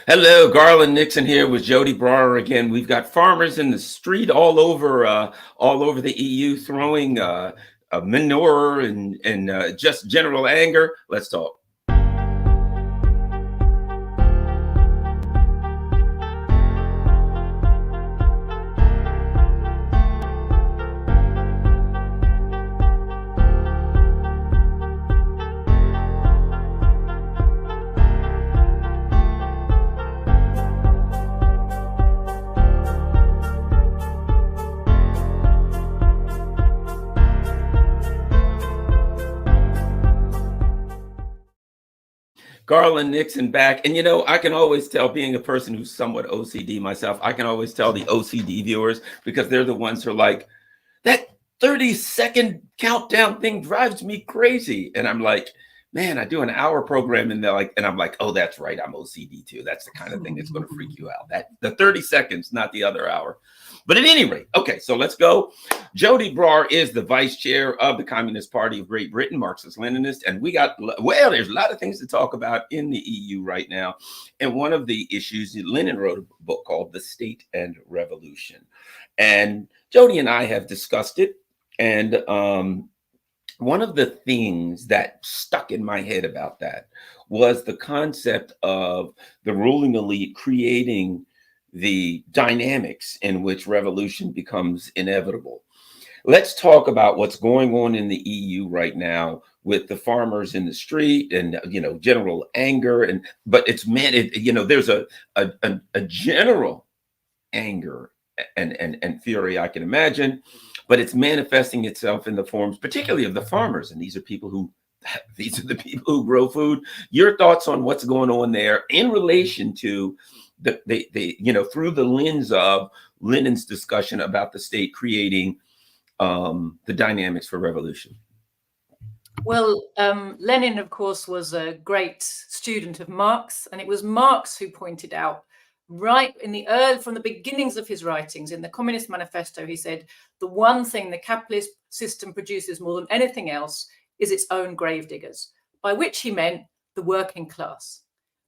Hello, Garland Nixon here with Joti Brar again. We've got farmers in the street all over the EU throwing manure and just general anger. Let's talk. Garland Nixon back. And I can always tell, being a person who's somewhat OCD myself, I can always tell the OCD viewers because they're the ones who are like, that 30-second countdown thing drives me crazy. And I'm like, man, I do an hour program and I'm like, oh, that's right, I'm OCD too. That's the kind of thing that's going to freak you out. That the 30 seconds, not the other hour. But at any rate, okay, so let's go. Joti Brar is the vice chair of the Communist Party of Great Britain, Marxist-Leninist, and there's a lot of things to talk about in the EU right now. And one of the issues, Lenin wrote a book called The State and Revolution. And Joti and I have discussed it. And one of the things that stuck in my head about that was the concept of the ruling elite creating the dynamics in which revolution becomes inevitable. Let's talk about what's going on in the EU right now with the farmers in the street and general anger, but it's there's a general anger and fury, I can imagine, but it's manifesting itself in the forms particularly of the farmers, and these are the people who grow food. Your thoughts on what's going on there in relation to through the lens of Lenin's discussion about the state creating the dynamics for revolution? Well, Lenin, of course, was a great student of Marx, and it was Marx who pointed out right from the beginnings of his writings in the Communist Manifesto, he said, the one thing the capitalist system produces more than anything else is its own gravediggers, by which he meant the working class.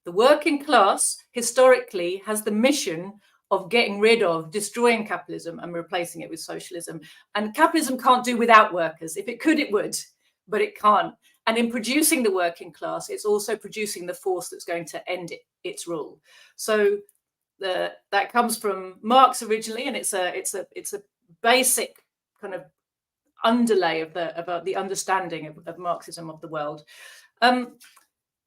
The working class historically has the mission of getting rid of, destroying capitalism and replacing it with socialism. And capitalism can't do without workers. If it could, it would, but it can't. And in producing the working class, it's also producing the force that's going to end its rule. So that comes from Marx originally, and it's a basic kind of underlay of the understanding of Marxism of the world.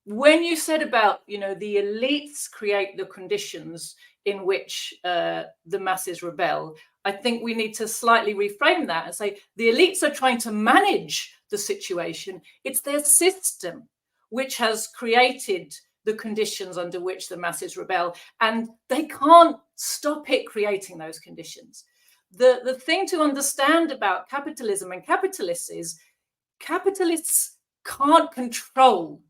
When you said about, the elites create the conditions in which the masses rebel, I think we need to slightly reframe that and say the elites are trying to manage the situation. It's their system which has created the conditions under which the masses rebel, and they can't stop it creating those conditions. The thing to understand about capitalism and capitalists is capitalists can't control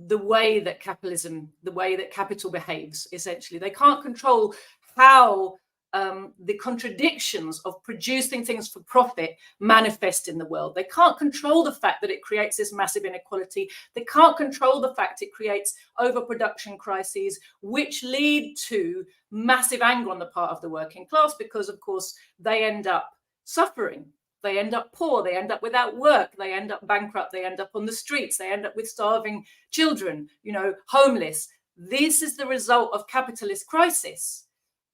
the way that capital behaves. Essentially, they can't control how the contradictions of producing things for profit manifest in the world. They can't control the fact that it creates this massive inequality. They can't control the fact it creates overproduction crises, which lead to massive anger on the part of the working class, because, of course, they end up suffering. They end up poor, they end up without work, they end up bankrupt, they end up on the streets, they end up with starving children, homeless. This is the result of capitalist crisis.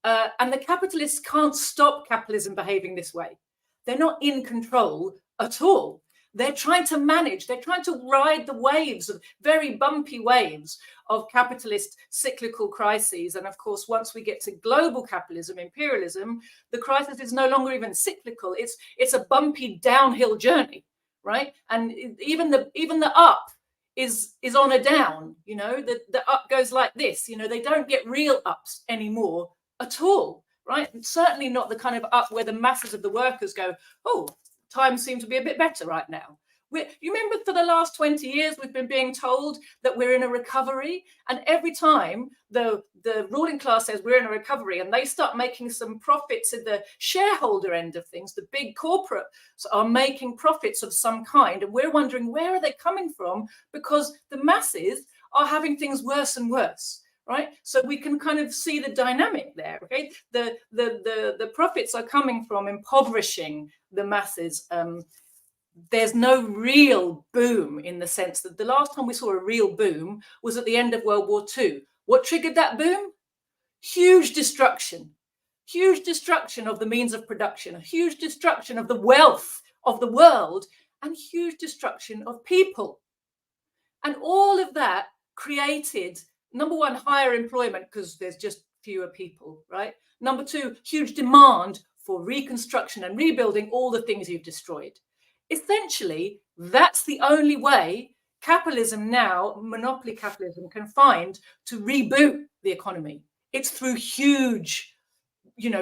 And the capitalists can't stop capitalism behaving this way. They're not in control at all. They're trying to manage, they're trying to ride the waves, of very bumpy waves of capitalist cyclical crises. And of course, once we get to global capitalism, imperialism, the crisis is no longer even cyclical. It's a bumpy downhill journey, right? And even the up is on a down, the up goes like this, they don't get real ups anymore at all, right? And certainly not the kind of up where the masses of the workers go, oh, times seem to be a bit better right now. You remember for the last 20 years, we've been being told that we're in a recovery. And every time the ruling class says we're in a recovery and they start making some profits at the shareholder end of things, the big corporates are making profits of some kind. And we're wondering, where are they coming from? Because the masses are having things worse and worse, right? So we can kind of see the dynamic there, okay? The profits are coming from impoverishing the masses. There's no real boom in the sense that the last time we saw a real boom was at the end of World War II. What triggered that boom? Huge destruction of the means of production, a huge destruction of the wealth of the world, and huge destruction of people. And all of that created, number one, higher employment because there's just fewer people, right? Number two, huge demand for reconstruction and rebuilding all the things you've destroyed. Essentially, that's the only way capitalism now, monopoly capitalism, can find to reboot the economy. It's through huge,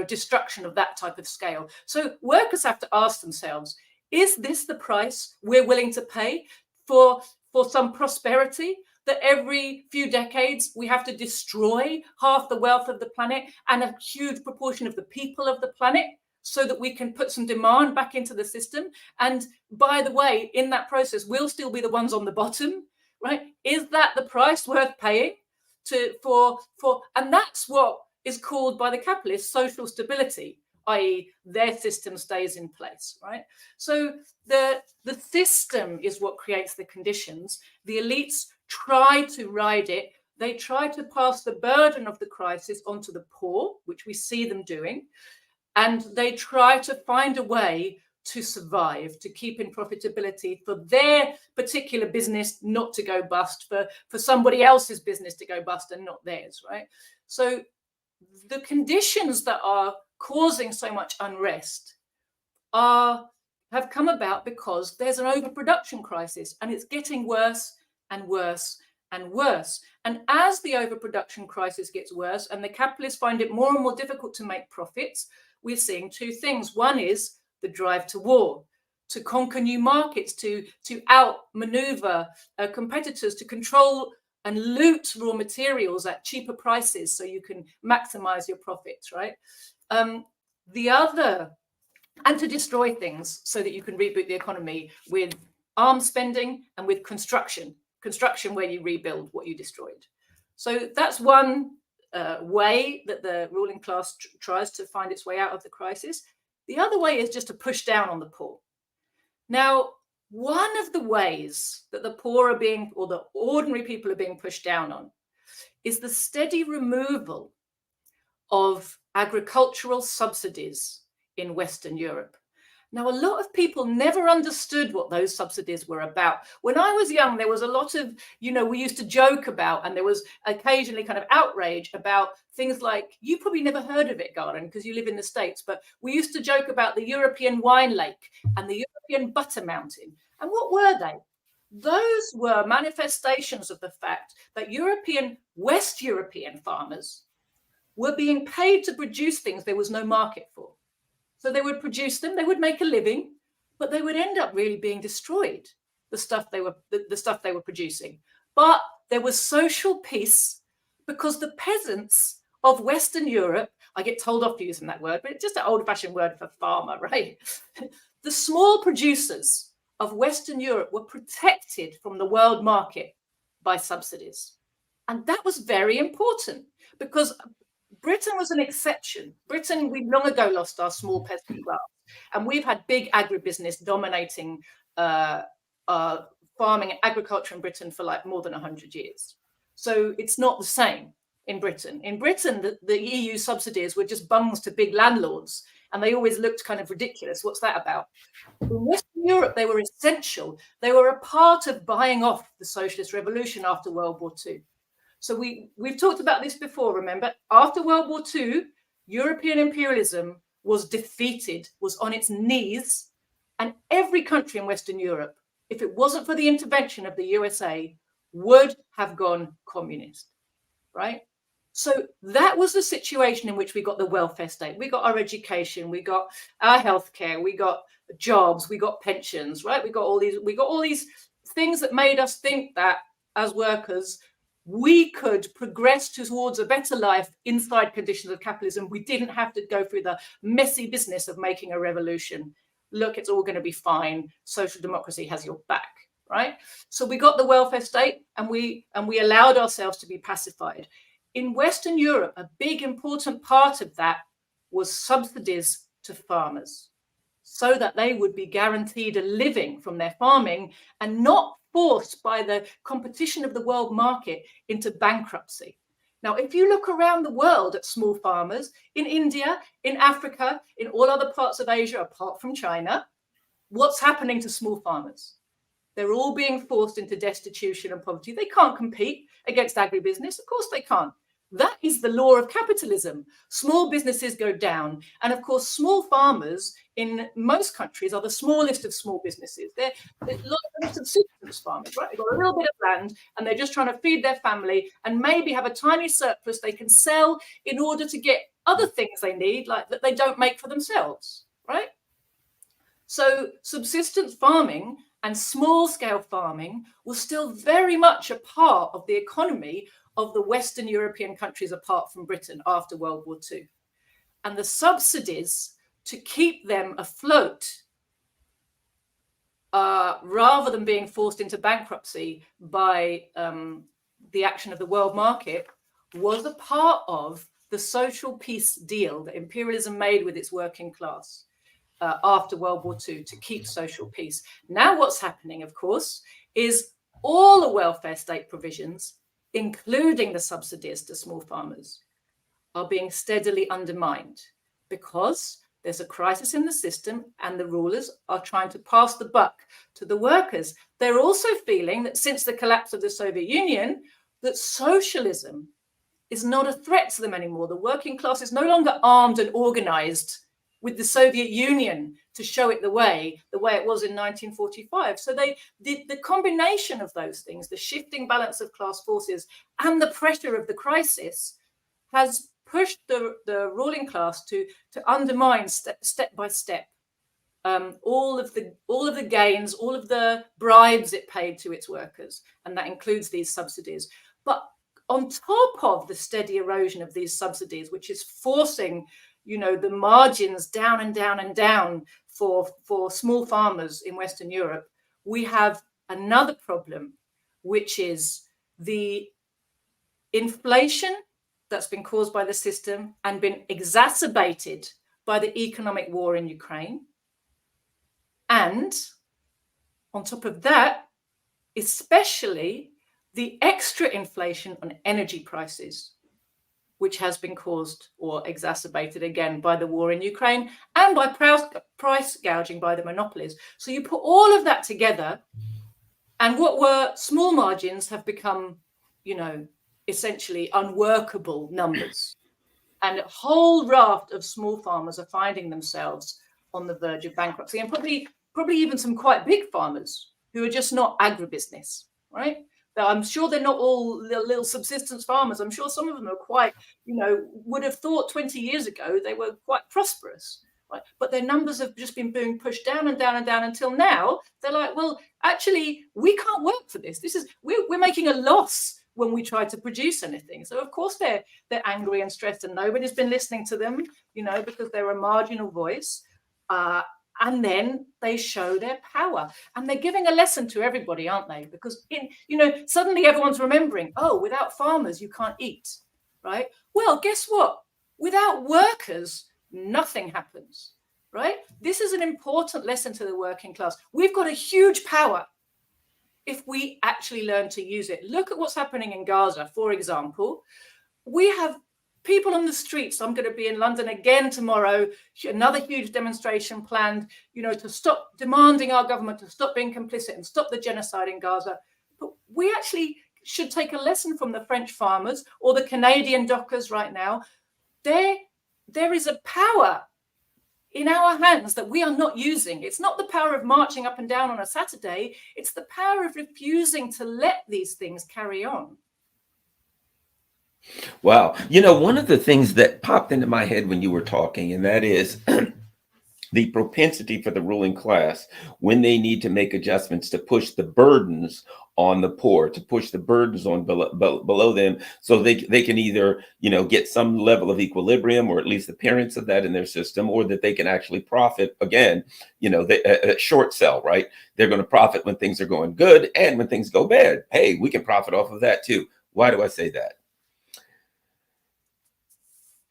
destruction of that type of scale. So workers have to ask themselves, is this the price we're willing to pay for some prosperity, that every few decades we have to destroy half the wealth of the planet and a huge proportion of the people of the planet so that we can put some demand back into the system? And by the way, in that process, we'll still be the ones on the bottom, right? Is that the price worth paying and that's what is called by the capitalists social stability, i.e. their system stays in place, right? So the system is what creates the conditions. The elites try to ride it. They try to pass the burden of the crisis onto the poor, which we see them doing. And they try to find a way to survive, to keep in profitability for their particular business not to go bust, for somebody else's business to go bust and not theirs, right? So the conditions that are causing so much unrest have come about because there's an overproduction crisis, and it's getting worse and worse and worse. And as the overproduction crisis gets worse and the capitalists find it more and more difficult to make profits, we're seeing two things. One is the drive to war, to conquer new markets, to outmaneuver competitors, to control and loot raw materials at cheaper prices so you can maximize your profits, right? The other, and to destroy things so that you can reboot the economy with arms spending and with construction where you rebuild what you destroyed. So that's one way that the ruling class tries to find its way out of the crisis. The other way is just to push down on the poor. Now, one of the ways that the poor are being, or the ordinary people are being pushed down on, is the steady removal of agricultural subsidies in Western Europe. Now, a lot of people never understood what those subsidies were about. When I was young, there was a lot of, we used to joke about, and there was occasionally kind of outrage about things like, you probably never heard of it, Garland, because you live in the States, but we used to joke about the European wine lake and the European butter mountain. And what were they? Those were manifestations of the fact that West European farmers were being paid to produce things there was no market for. So they would produce them, they would make a living, but they would end up really being destroyed, the stuff they were producing. But there was social peace because the peasants of Western Europe, I get told off for using that word, but it's just an old-fashioned word for farmer, right? The small producers of Western Europe were protected from the world market by subsidies. And that was very important because Britain was an exception. Britain, we long ago lost our small peasant class, and we've had big agribusiness dominating farming and agriculture in Britain for like more than 100 years. So it's not the same in Britain. In Britain, the EU subsidies were just bungs to big landlords, and they always looked kind of ridiculous. What's that about? In Western Europe, they were essential. They were a part of buying off the socialist revolution after World War II. So we've talked about this before, remember? After World War II, European imperialism was defeated, was on its knees, and every country in Western Europe, if it wasn't for the intervention of the USA, would have gone communist, right? So that was the situation in which we got the welfare state. We got our education, we got our healthcare, we got jobs, we got pensions, right? We got all these things that made us think that as workers, we could progress towards a better life inside conditions of capitalism. We didn't have to go through the messy business of making a revolution. Look, it's all going to be fine. Social democracy has your back, right? So we got the welfare state, and we allowed ourselves to be pacified. in Western Europe, a big important part of that was subsidies to farmers, so that they would be guaranteed a living from their farming and not forced by the competition of the world market into bankruptcy. Now, if you look around the world at small farmers in India, in Africa, in all other parts of Asia, apart from China, what's happening to small farmers? They're all being forced into destitution and poverty. They can't compete against agribusiness. Of course they can't. That is the law of capitalism. Small businesses go down. And of course, small farmers in most countries are the smallest of small businesses. They're lots of subsistence farmers, right? They've got a little bit of land and they're just trying to feed their family and maybe have a tiny surplus they can sell in order to get other things they need, like that they don't make for themselves, right? So subsistence farming and small-scale farming was still very much a part of the economy of the Western European countries apart from Britain after World War II. And the subsidies to keep them afloat, rather than being forced into bankruptcy by the action of the world market, was a part of the social peace deal that imperialism made with its working class after World War II to keep social peace. Now what's happening, of course, is all the welfare state provisions, including the subsidies to small farmers, are being steadily undermined because there's a crisis in the system and the rulers are trying to pass the buck to the workers. They're also feeling that since the collapse of the Soviet Union, that socialism is not a threat to them anymore. The working class is no longer armed and organized with the Soviet Union to show it the way it was in 1945. So the combination of those things, the shifting balance of class forces and the pressure of the crisis, has pushed the ruling class to undermine step by step all of the gains, all of the bribes it paid to its workers, and that includes these subsidies. But on top of the steady erosion of these subsidies, which is forcing the margins down and down and down for small farmers in Western Europe, we have another problem, which is the inflation that's been caused by the system and been exacerbated by the economic war in Ukraine. And on top of that, especially the extra inflation on energy prices, which has been caused or exacerbated again by the war in Ukraine and by price gouging by the monopolies. So you put all of that together, and what were small margins have become, essentially unworkable numbers. And a whole raft of small farmers are finding themselves on the verge of bankruptcy, and probably even some quite big farmers who are just not agribusiness, right? I'm sure they're not all little subsistence farmers. I'm sure some of them are quite, would have thought 20 years ago they were quite prosperous, right? But their numbers have just been being pushed down and down and down until now they're like, well, actually, we can't work for this. We're making a loss when we try to produce anything. So of course they're angry and stressed, and nobody's been listening to them, because they're a marginal voice. And then they show their power, and they're giving a lesson to everybody, aren't they? Because suddenly everyone's remembering, oh, without farmers, you can't eat, right? Well, guess what? Without workers, nothing happens, right? This is an important lesson to the working class. We've got a huge power if we actually learn to use it. Look at what's happening in Gaza, for example. We have people on the streets. I'm going to be in London again tomorrow, another huge demonstration planned, to stop demanding our government to stop being complicit and stop the genocide in Gaza. But we actually should take a lesson from the French farmers or the Canadian dockers right now. There is a power in our hands that we are not using. It's not the power of marching up and down on a Saturday. It's the power of refusing to let these things carry on. Wow. One of the things that popped into my head when you were talking, and that is the propensity for the ruling class, when they need to make adjustments, to push the burdens on the poor, to push the burdens on below them, so they can either, get some level of equilibrium, or at least appearance of that in their system, or that they can actually profit again, short sell, right? They're going to profit when things are going good, and when things go bad, hey, we can profit off of that too. Why do I say that?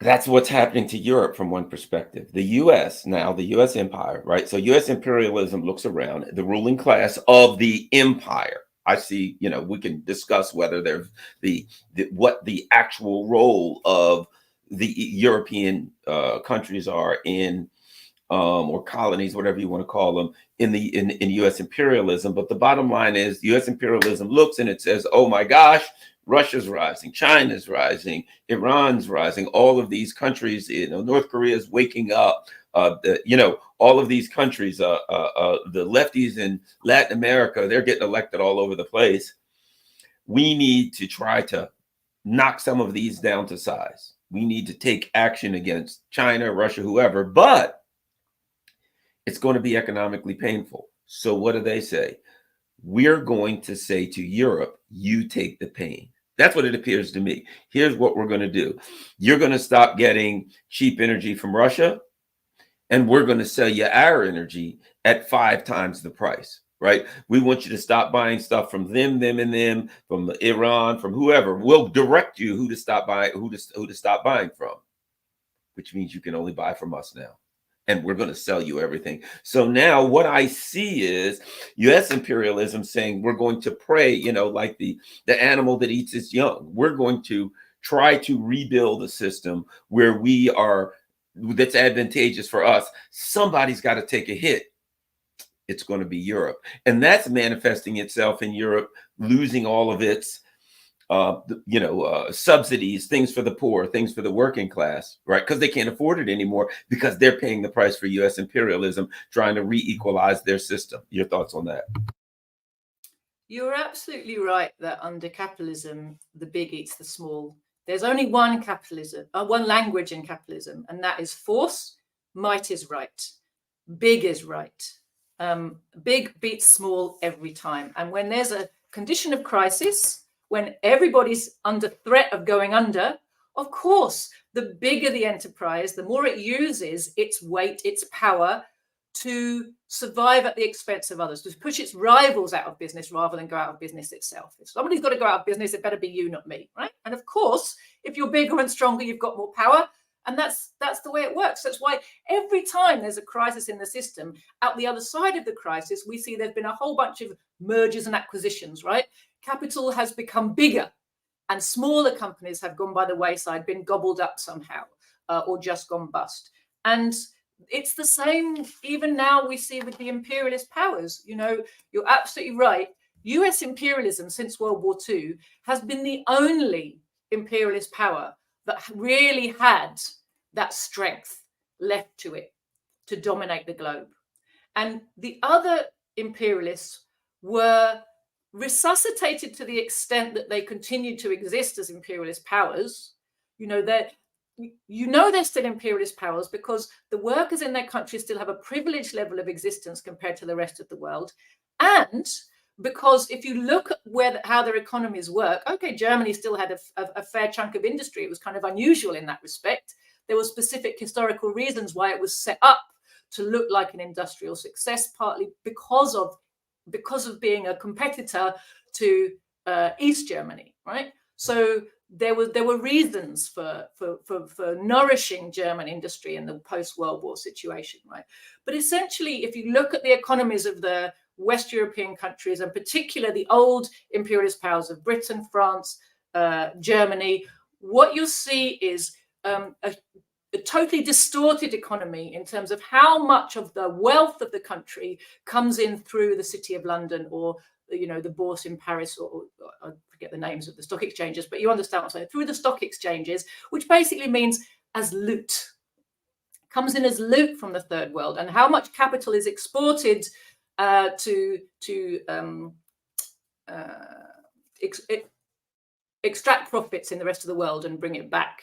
That's what's happening to Europe from one perspective. The US now, the US empire, right? So US imperialism looks around the ruling class of the empire. I see, we can discuss whether there's what the actual role of the European countries are in or colonies, whatever you want to call them, in U.S. imperialism. But the bottom line is, U.S. imperialism looks and it says, "Oh my gosh, Russia's rising, China's rising, Iran's rising. All of these countries, North Korea is waking up. All of these countries, the lefties in Latin America, they're getting elected all over the place. We need to try to knock some of these down to size. We need to take action against China, Russia, whoever, but it's going to be economically painful." So what do they say? We're going to say to Europe, you take the pain. That's what it appears to me. Here's what we're going to do. You're going to stop getting cheap energy from Russia, and we're going to sell you our energy at 5 times the price, right? We want you to stop buying stuff from them, from Iran, from whoever. We'll direct you who to stop buying from, which means you can only buy from us now. And we're going to sell you everything. So now what I see is U.S. imperialism saying we're going to prey, like the animal that eats its young. We're going to try to rebuild a system where that's advantageous for us. Somebody's got to take a hit. It's going to be Europe. And that's manifesting itself in Europe losing all of its subsidies, things for the poor, things for the working class, right? Because they can't afford it anymore because they're paying the price for U.S. imperialism, trying to re-equalize their system. Your thoughts on that? You're absolutely right that under capitalism, the big eats the small. There's only one language in capitalism, and that is force. Might is right. Big is right. Big beats small every time. And when there's a condition of crisis, when everybody's under threat of going under, of course, the bigger the enterprise, the more it uses its weight, its power to survive at the expense of others, to push its rivals out of business rather than go out of business itself. If somebody's got to go out of business, it better be you, not me, right? And of course, if you're bigger and stronger, you've got more power. And that's the way it works. That's why every time there's a crisis in the system, out the other side of the crisis, we see there's been a whole bunch of mergers and acquisitions, right? Capital has become bigger and smaller companies have gone by the wayside, been gobbled up somehow, or just gone bust. And it's the same even now we see with the imperialist powers. You're absolutely right. US imperialism since World War II has been the only imperialist power that really had that strength left to it to dominate the globe. And the other imperialists were resuscitated to the extent that they continued to exist as imperialist powers. They're still imperialist powers because the workers in their country still have a privileged level of existence compared to the rest of the world. And because if you look at how their economies work, okay, Germany still had a fair chunk of industry. It was kind of unusual in that respect. There were specific historical reasons why it was set up to look like an industrial success, partly because of being a competitor to East Germany, right? So there were reasons for nourishing German industry in the post-World War situation, right? But essentially, if you look at the economies of the West European countries, and particularly the old imperialist powers of Britain, France, Germany, what you'll see is a totally distorted economy in terms of how much of the wealth of the country comes in through the City of London or the Bourse in Paris, or I forget the names of the stock exchanges, but you understand what I'm saying, through the stock exchanges, which basically means as loot. Comes in as loot from the third world, and how much capital is exported to extract profits in the rest of the world and bring it back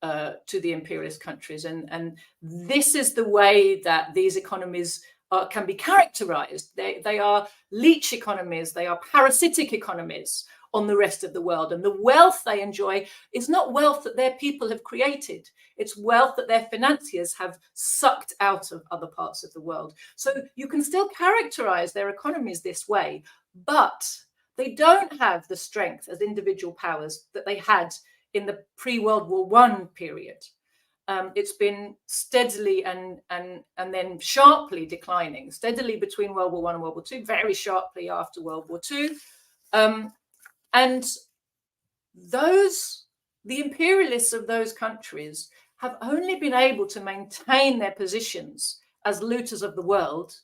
to the imperialist countries. And this is the way that these economies can be characterized. They are leech economies. They are parasitic economies on the rest of the world. And the wealth they enjoy is not wealth that their people have created. It's wealth that their financiers have sucked out of other parts of the world. So you can still characterize their economies this way, but they don't have the strength as individual powers that they had in the pre-World War I period. it's been steadily and then sharply declining, steadily between World War I and World War II, very sharply after World War II. And the imperialists of those countries have only been able to maintain their positions as looters of the world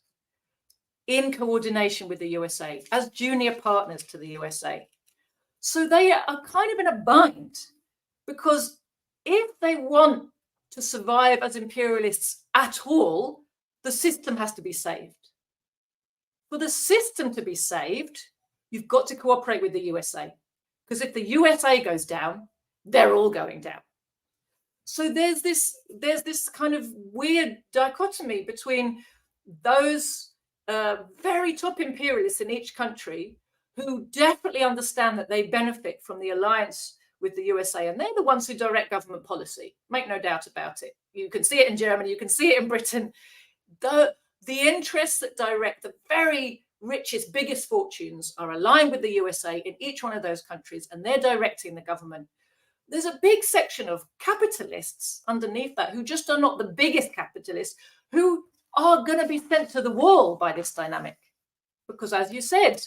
in coordination with the USA, as junior partners to the USA. So they are kind of in a bind, because if they want to survive as imperialists at all, the system has to be saved. For the system to be saved, you've got to cooperate with the USA, because if the USA goes down, they're all going down. So there's this kind of weird dichotomy between those very top imperialists in each country who definitely understand that they benefit from the alliance with the USA, and they're the ones who direct government policy, make no doubt about it. You can see it in Germany, you can see it in Britain. The interests that direct the very richest, biggest fortunes are aligned with the USA in each one of those countries, and they're directing the government. There's a big section of capitalists underneath that who just are not the biggest capitalists, who are going to be sent to the wall by this dynamic. Because as you said,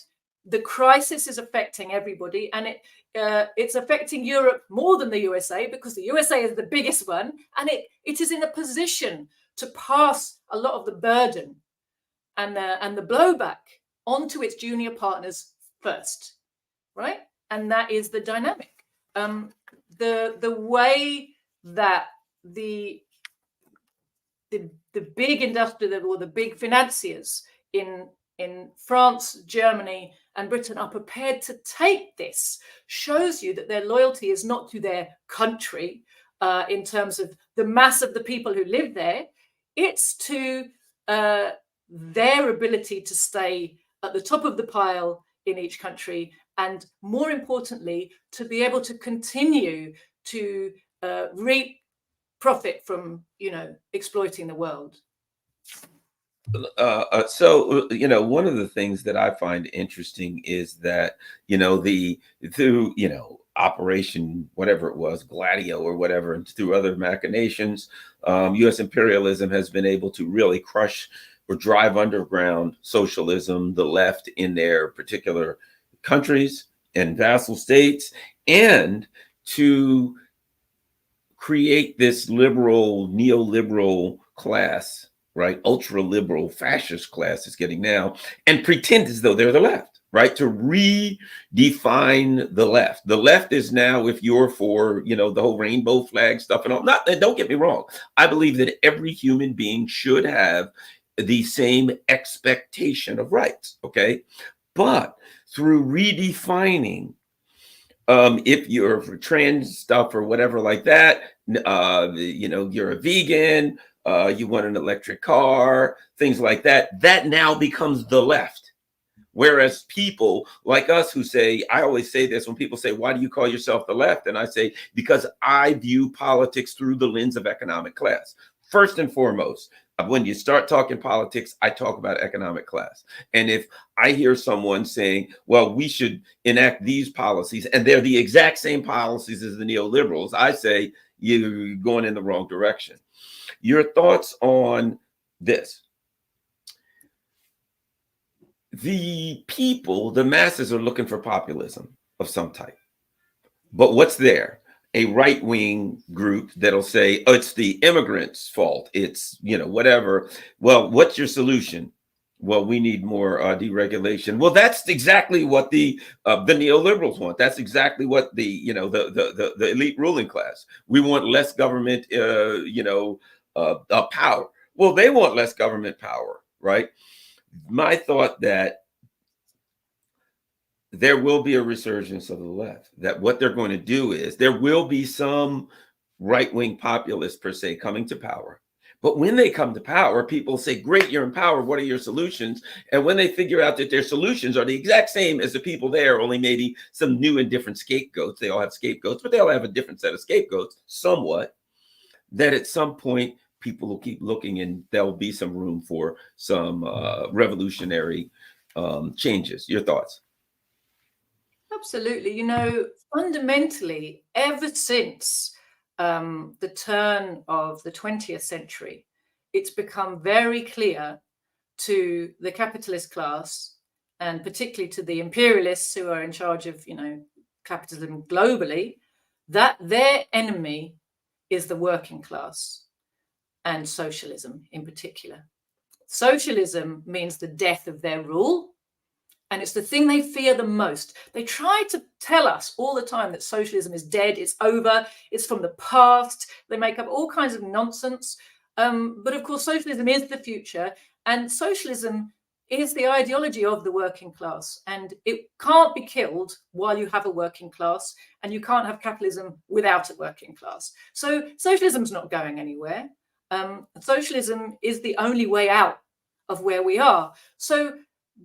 the crisis is affecting everybody, and it's affecting Europe more than the USA, because the USA is the biggest one, and it is in a position to pass a lot of the burden and the blowback onto its junior partners first, right? And that is the dynamic. The way that the big industrial or the big financiers in France, Germany, and Britain are prepared to take this shows you that their loyalty is not to their country in terms of the mass of the people who live there. It's to their ability to stay at the top of the pile in each country, and more importantly, to be able to continue to reap profit from, exploiting the world. So, one of the things that I find interesting is that, through, Operation, whatever it was, Gladio or whatever, and through other machinations, U.S. imperialism has been able to really crush or drive underground socialism, the left in their particular countries and vassal states, and to create this liberal, neoliberal class, right? Ultra liberal fascist class is getting now, and pretend as though they're the left, right? To redefine the left. The left is now, if you're for, the whole rainbow flag stuff and all, don't get me wrong. I believe that every human being should have the same expectation of rights, okay? But through redefining, if you're for trans stuff or whatever like that, you're a vegan, you want an electric car, things like that, that now becomes the left. Whereas people like us who say, I always say this when people say, why do you call yourself the left? And I say, because I view politics through the lens of economic class. First and foremost, when you start talking politics, I talk about economic class. And if I hear someone saying, well, we should enact these policies, and they're the exact same policies as the neoliberals, I say, you're going in the wrong direction. Your thoughts on this? The people, the masses, are looking for populism of some type. But what's there? A right-wing group that'll say, oh, it's the immigrants' fault. It's, whatever. Well, what's your solution? Well, we need more deregulation. Well, that's exactly what the neoliberals want. That's exactly what the elite ruling class. We want less government, power. Well, they want less government power, right? My thought that there will be a resurgence of the left, that what they're going to do is there will be some right-wing populists per se coming to power. But when they come to power, people say, great, you're in power. What are your solutions? And when they figure out that their solutions are the exact same as the people there, only maybe some new and different scapegoats, they all have scapegoats, but they all have a different set of scapegoats somewhat, that at some point people will keep looking and there'll be some room for some revolutionary changes. Your thoughts? Absolutely. Fundamentally, ever since the turn of the 20th century, it's become very clear to the capitalist class, and particularly to the imperialists who are in charge of, capitalism globally, that their enemy is the working class, and socialism in particular. Socialism means the death of their rule, and it's the thing they fear the most. They try to tell us all the time that socialism is dead, it's over, it's from the past. They make up all kinds of nonsense. But of course, socialism is the future, and socialism is the ideology of the working class, and it can't be killed while you have a working class, and you can't have capitalism without a working class. So socialism's not going anywhere. Socialism is the only way out of where we are. So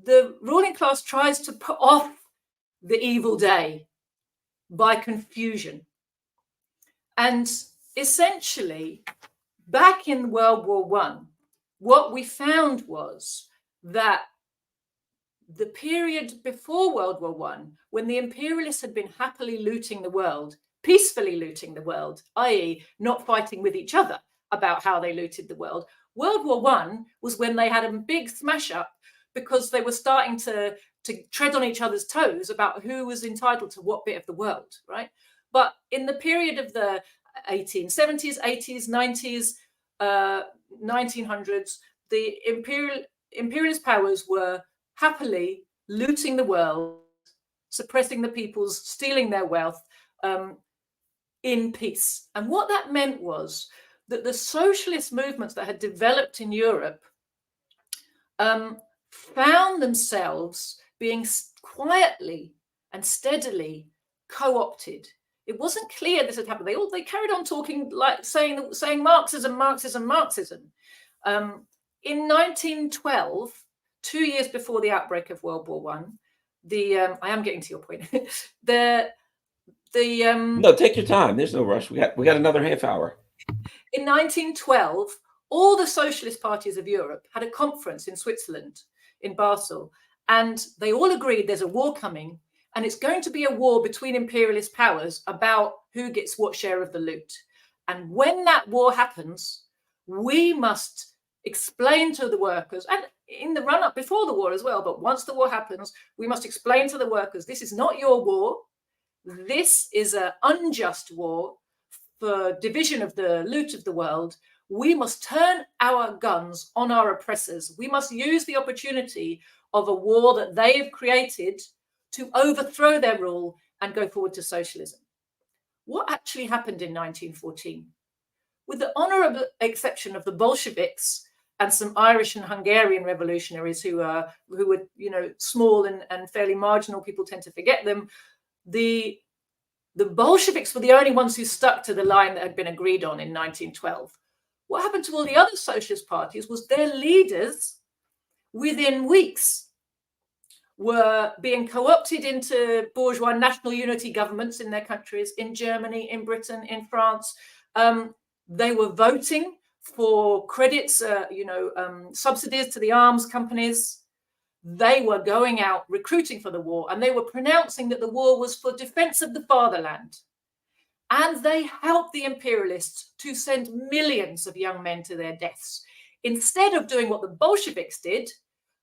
the ruling class tries to put off the evil day by confusion. And essentially, back in World War I, what we found was that the period before World War I, when the imperialists had been happily looting the world, peacefully looting the world, i.e. not fighting with each other about how they looted the world, World War I was when they had a big smash up because they were starting to tread on each other's toes about who was entitled to what bit of the world, right? But in the period of the 1870s, 80s, 90s, 1900s, the imperialist powers were happily looting the world, suppressing the peoples, stealing their wealth in peace. And what that meant was that the socialist movements that had developed in Europe found themselves being quietly and steadily co-opted. It wasn't clear this had happened. They carried on talking, like saying Marxism, Marxism, Marxism. In 1912, 2 years before the outbreak of World War I, I am getting to your point. No, take your time. There's no rush. We got another half hour. In 1912, all the socialist parties of Europe had a conference in Switzerland, in Basel, and they all agreed there's a war coming, and it's going to be a war between imperialist powers about who gets what share of the loot. And when that war happens, we must explain to the workers, and in the run-up before the war as well, but once the war happens, we must explain to the workers, this is not your war. This is an unjust war for division of the loot of the world. We must turn our guns on our oppressors. We must use the opportunity of a war that they have created to overthrow their rule and go forward to socialism. What actually happened in 1914? With the honorable exception of the Bolsheviks and some Irish and Hungarian revolutionaries who were small and fairly marginal, people tend to forget them, the Bolsheviks were the only ones who stuck to the line that had been agreed on in 1912. What happened to all the other socialist parties was their leaders, within weeks, were being co-opted into bourgeois national unity governments in their countries, in Germany, in Britain, in France. They were voting for credits, subsidies to the arms companies. They were going out recruiting for the war, and they were pronouncing that the war was for defense of the fatherland. And they helped the imperialists to send millions of young men to their deaths, instead of doing what the Bolsheviks did,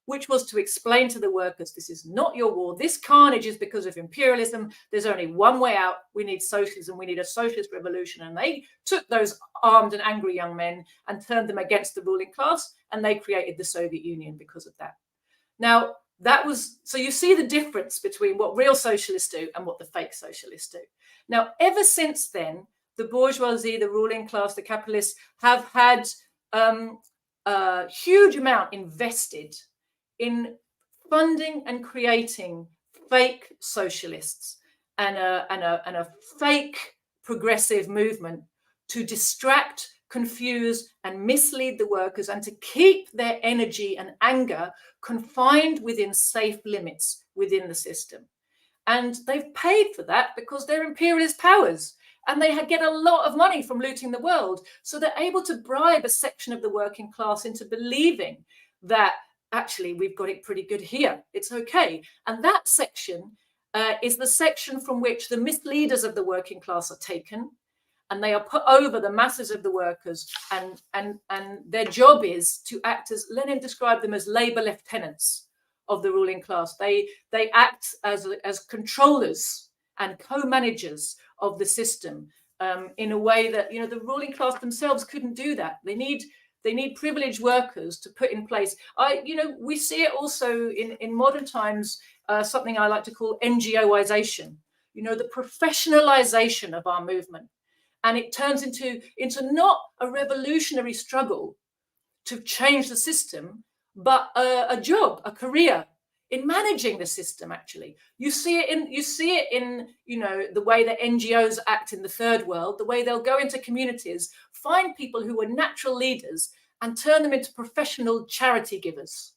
which was to explain to the workers, this is not your war. This carnage is because of imperialism. There's only one way out. We need socialism. We need a socialist revolution. And they took those armed and angry young men and turned them against the ruling class, and they created the Soviet Union because of that. Now, so you see the difference between what real socialists do and what the fake socialists do. Now, ever since then, the bourgeoisie, the ruling class, the capitalists have had a huge amount invested in funding and creating fake socialists and a fake progressive movement to distract, confuse, and mislead the workers, and to keep their energy and anger confined within safe limits within the system. And they've paid for that because they're imperialist powers, and they get a lot of money from looting the world. So they're able to bribe a section of the working class into believing that actually we've got it pretty good here. It's okay. And that section is the section from which the misleaders of the working class are taken. and they are put over the masses of the workers, and their job is to act as, Lenin described them as labor lieutenants of the ruling class. They act as controllers and co-managers of the system, in a way that the ruling class themselves couldn't do that. They need privileged workers to put in place. We see it also in modern times, something I like to call NGOization, the professionalization of our movement. And it turns into not a revolutionary struggle to change the system, but a job, a career in managing the system. Actually, you see it in the way that NGOs act in the third world, the way they'll go into communities, find people who are natural leaders and turn them into professional charity givers,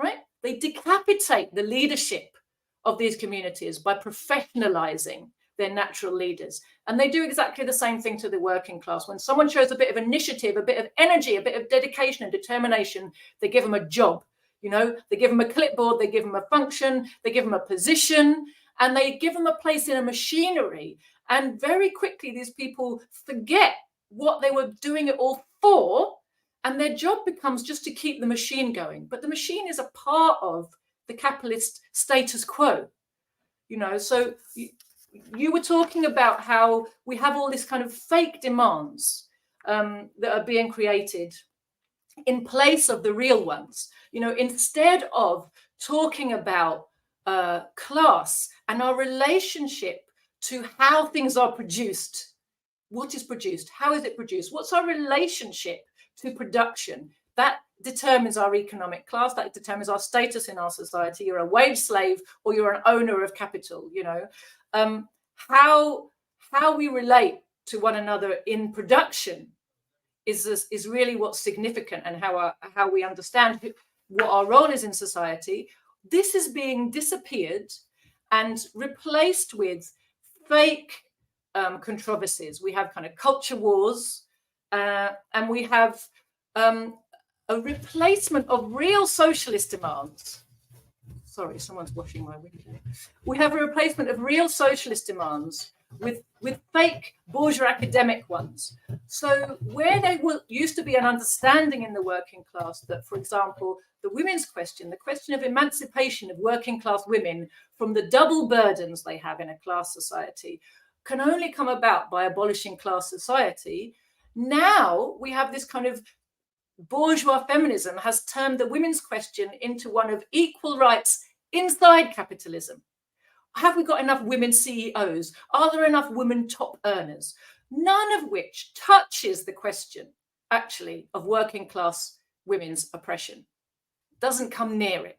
right? They decapitate the leadership of these communities by professionalizing their natural leaders. And they do exactly the same thing to the working class. When someone shows a bit of initiative, a bit of energy, a bit of dedication and determination, they give them a job. They give them a clipboard, they give them a function, they give them a position, and they give them a place in a machinery. And very quickly, these people forget what they were doing it all for, and their job becomes just to keep the machine going. But the machine is a part of the capitalist status quo. So you were talking about how we have all this kind of fake demands that are being created in place of the real ones. Instead of talking about class and our relationship to how things are produced, what is produced, how is it produced, what's our relationship to production, that determines our economic class, that determines our status in our society. You're a wage slave or you're an owner of capital. How we relate to one another in production is really what's significant, and how we understand what our role is in society. This is being disappeared and replaced with fake controversies. We have kind of culture wars, and we have a replacement of real socialist demands. Sorry, someone's washing my window. We have a replacement of real socialist demands with fake bourgeois academic ones. So where there used to be an understanding in the working class that, for example, the women's question, the question of emancipation of working class women from the double burdens they have in a class society, can only come about by abolishing class society. Now we have this kind of bourgeois feminism has turned the women's question into one of equal rights inside capitalism. Have we got enough women CEOs? Are there enough women top earners? None of which touches the question, actually, of working class women's oppression. Doesn't come near it.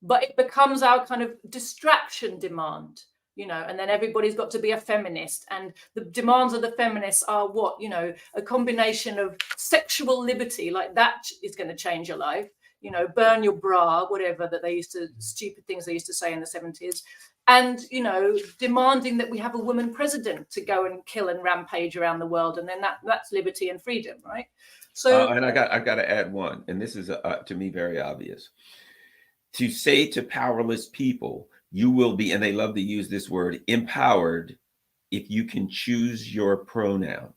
But it becomes our kind of distraction demand, and then everybody's got to be a feminist. And the demands of the feminists are what? A combination of sexual liberty, like that is going to change your life. Burn your bra, whatever stupid things they used to say in the 70s. And, demanding that we have a woman president to go and kill and rampage around the world. And then that's liberty and freedom, right? So, and I got to add one, and this is to me very obvious. To say to powerless people, you will be, and they love to use this word, empowered if you can choose your pronoun.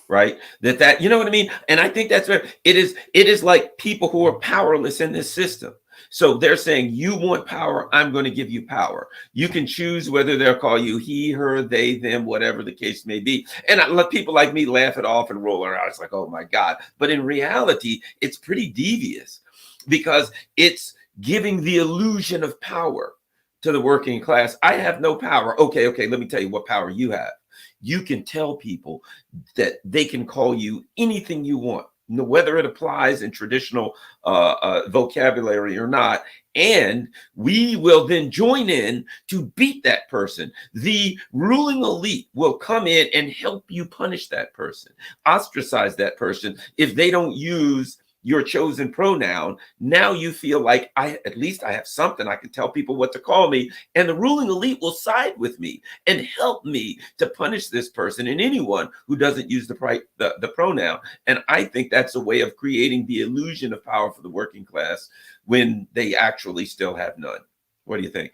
Right? That you know what I mean? And I think that's where it is like people who are powerless in this system. So they're saying, you want power, I'm going to give you power. You can choose whether they'll call you he, her, they, them, whatever the case may be. And I let people like me laugh it off and roll around. It's like, oh my God. But in reality, it's pretty devious because it's giving the illusion of power to the working class. I have no power. Okay, let me tell you what power you have. You can tell people that they can call you anything you want, whether it applies in traditional vocabulary or not. And we will then join in to beat that person. The ruling elite will come in and help you punish that person, ostracize that person if they don't use your chosen pronoun. Now you feel like at least I have something. I can tell people what to call me, and the ruling elite will side with me and help me to punish this person and anyone who doesn't use the pronoun. And I think that's a way of creating the illusion of power for the working class when they actually still have none. What do you think?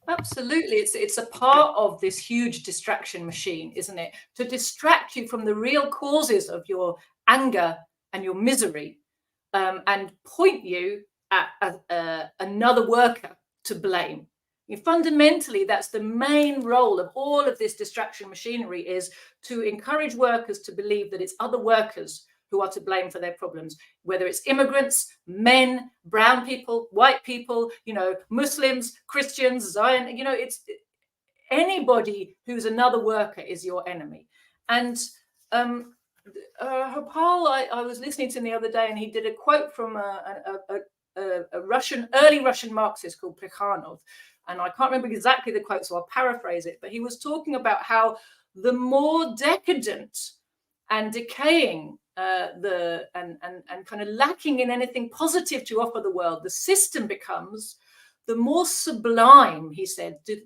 Absolutely. It's a part of this huge distraction machine, isn't it? To distract you from the real causes of your anger and your misery, and point you at another worker to blame. Fundamentally, that's the main role of all of this distraction machinery, is to encourage workers to believe that it's other workers who are to blame for their problems, whether it's immigrants, men, brown people, white people, Muslims, Christians, Zion, it's anybody who's another worker is your enemy. And Hopal, I was listening to him the other day, and he did a quote from a early Russian Marxist called Plekhanov. And I can't remember exactly the quote, so I'll paraphrase it. But he was talking about how the more decadent and decaying and kind of lacking in anything positive to offer the world the system becomes, the more sublime, he said, did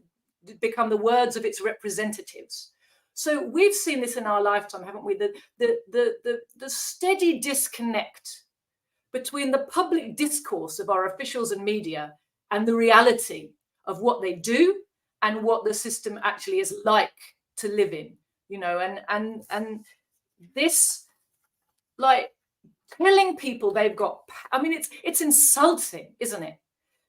become the words of its representatives. So we've seen this in our lifetime, haven't we? The steady disconnect between the public discourse of our officials and media and the reality of what they do and what the system actually is like to live in, and this, like, telling people they've got, I mean, it's insulting, isn't it?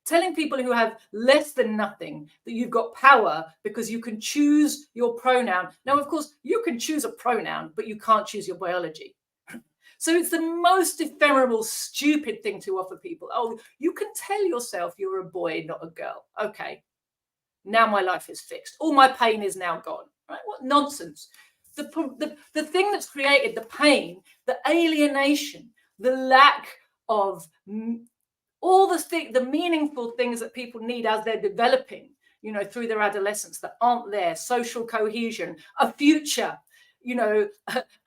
Telling people who have less than nothing that you've got power because you can choose your pronoun. Now, of course, you can choose a pronoun, but you can't choose your biology. So it's the most ephemeral, stupid thing to offer people. Oh, you can tell yourself you're a boy, not a girl. Okay, now my life is fixed. All my pain is now gone. Right? What nonsense. The thing that's created the pain, the alienation, the lack of all the meaningful things that people need as they're developing, through their adolescence, that aren't there: social cohesion, a future,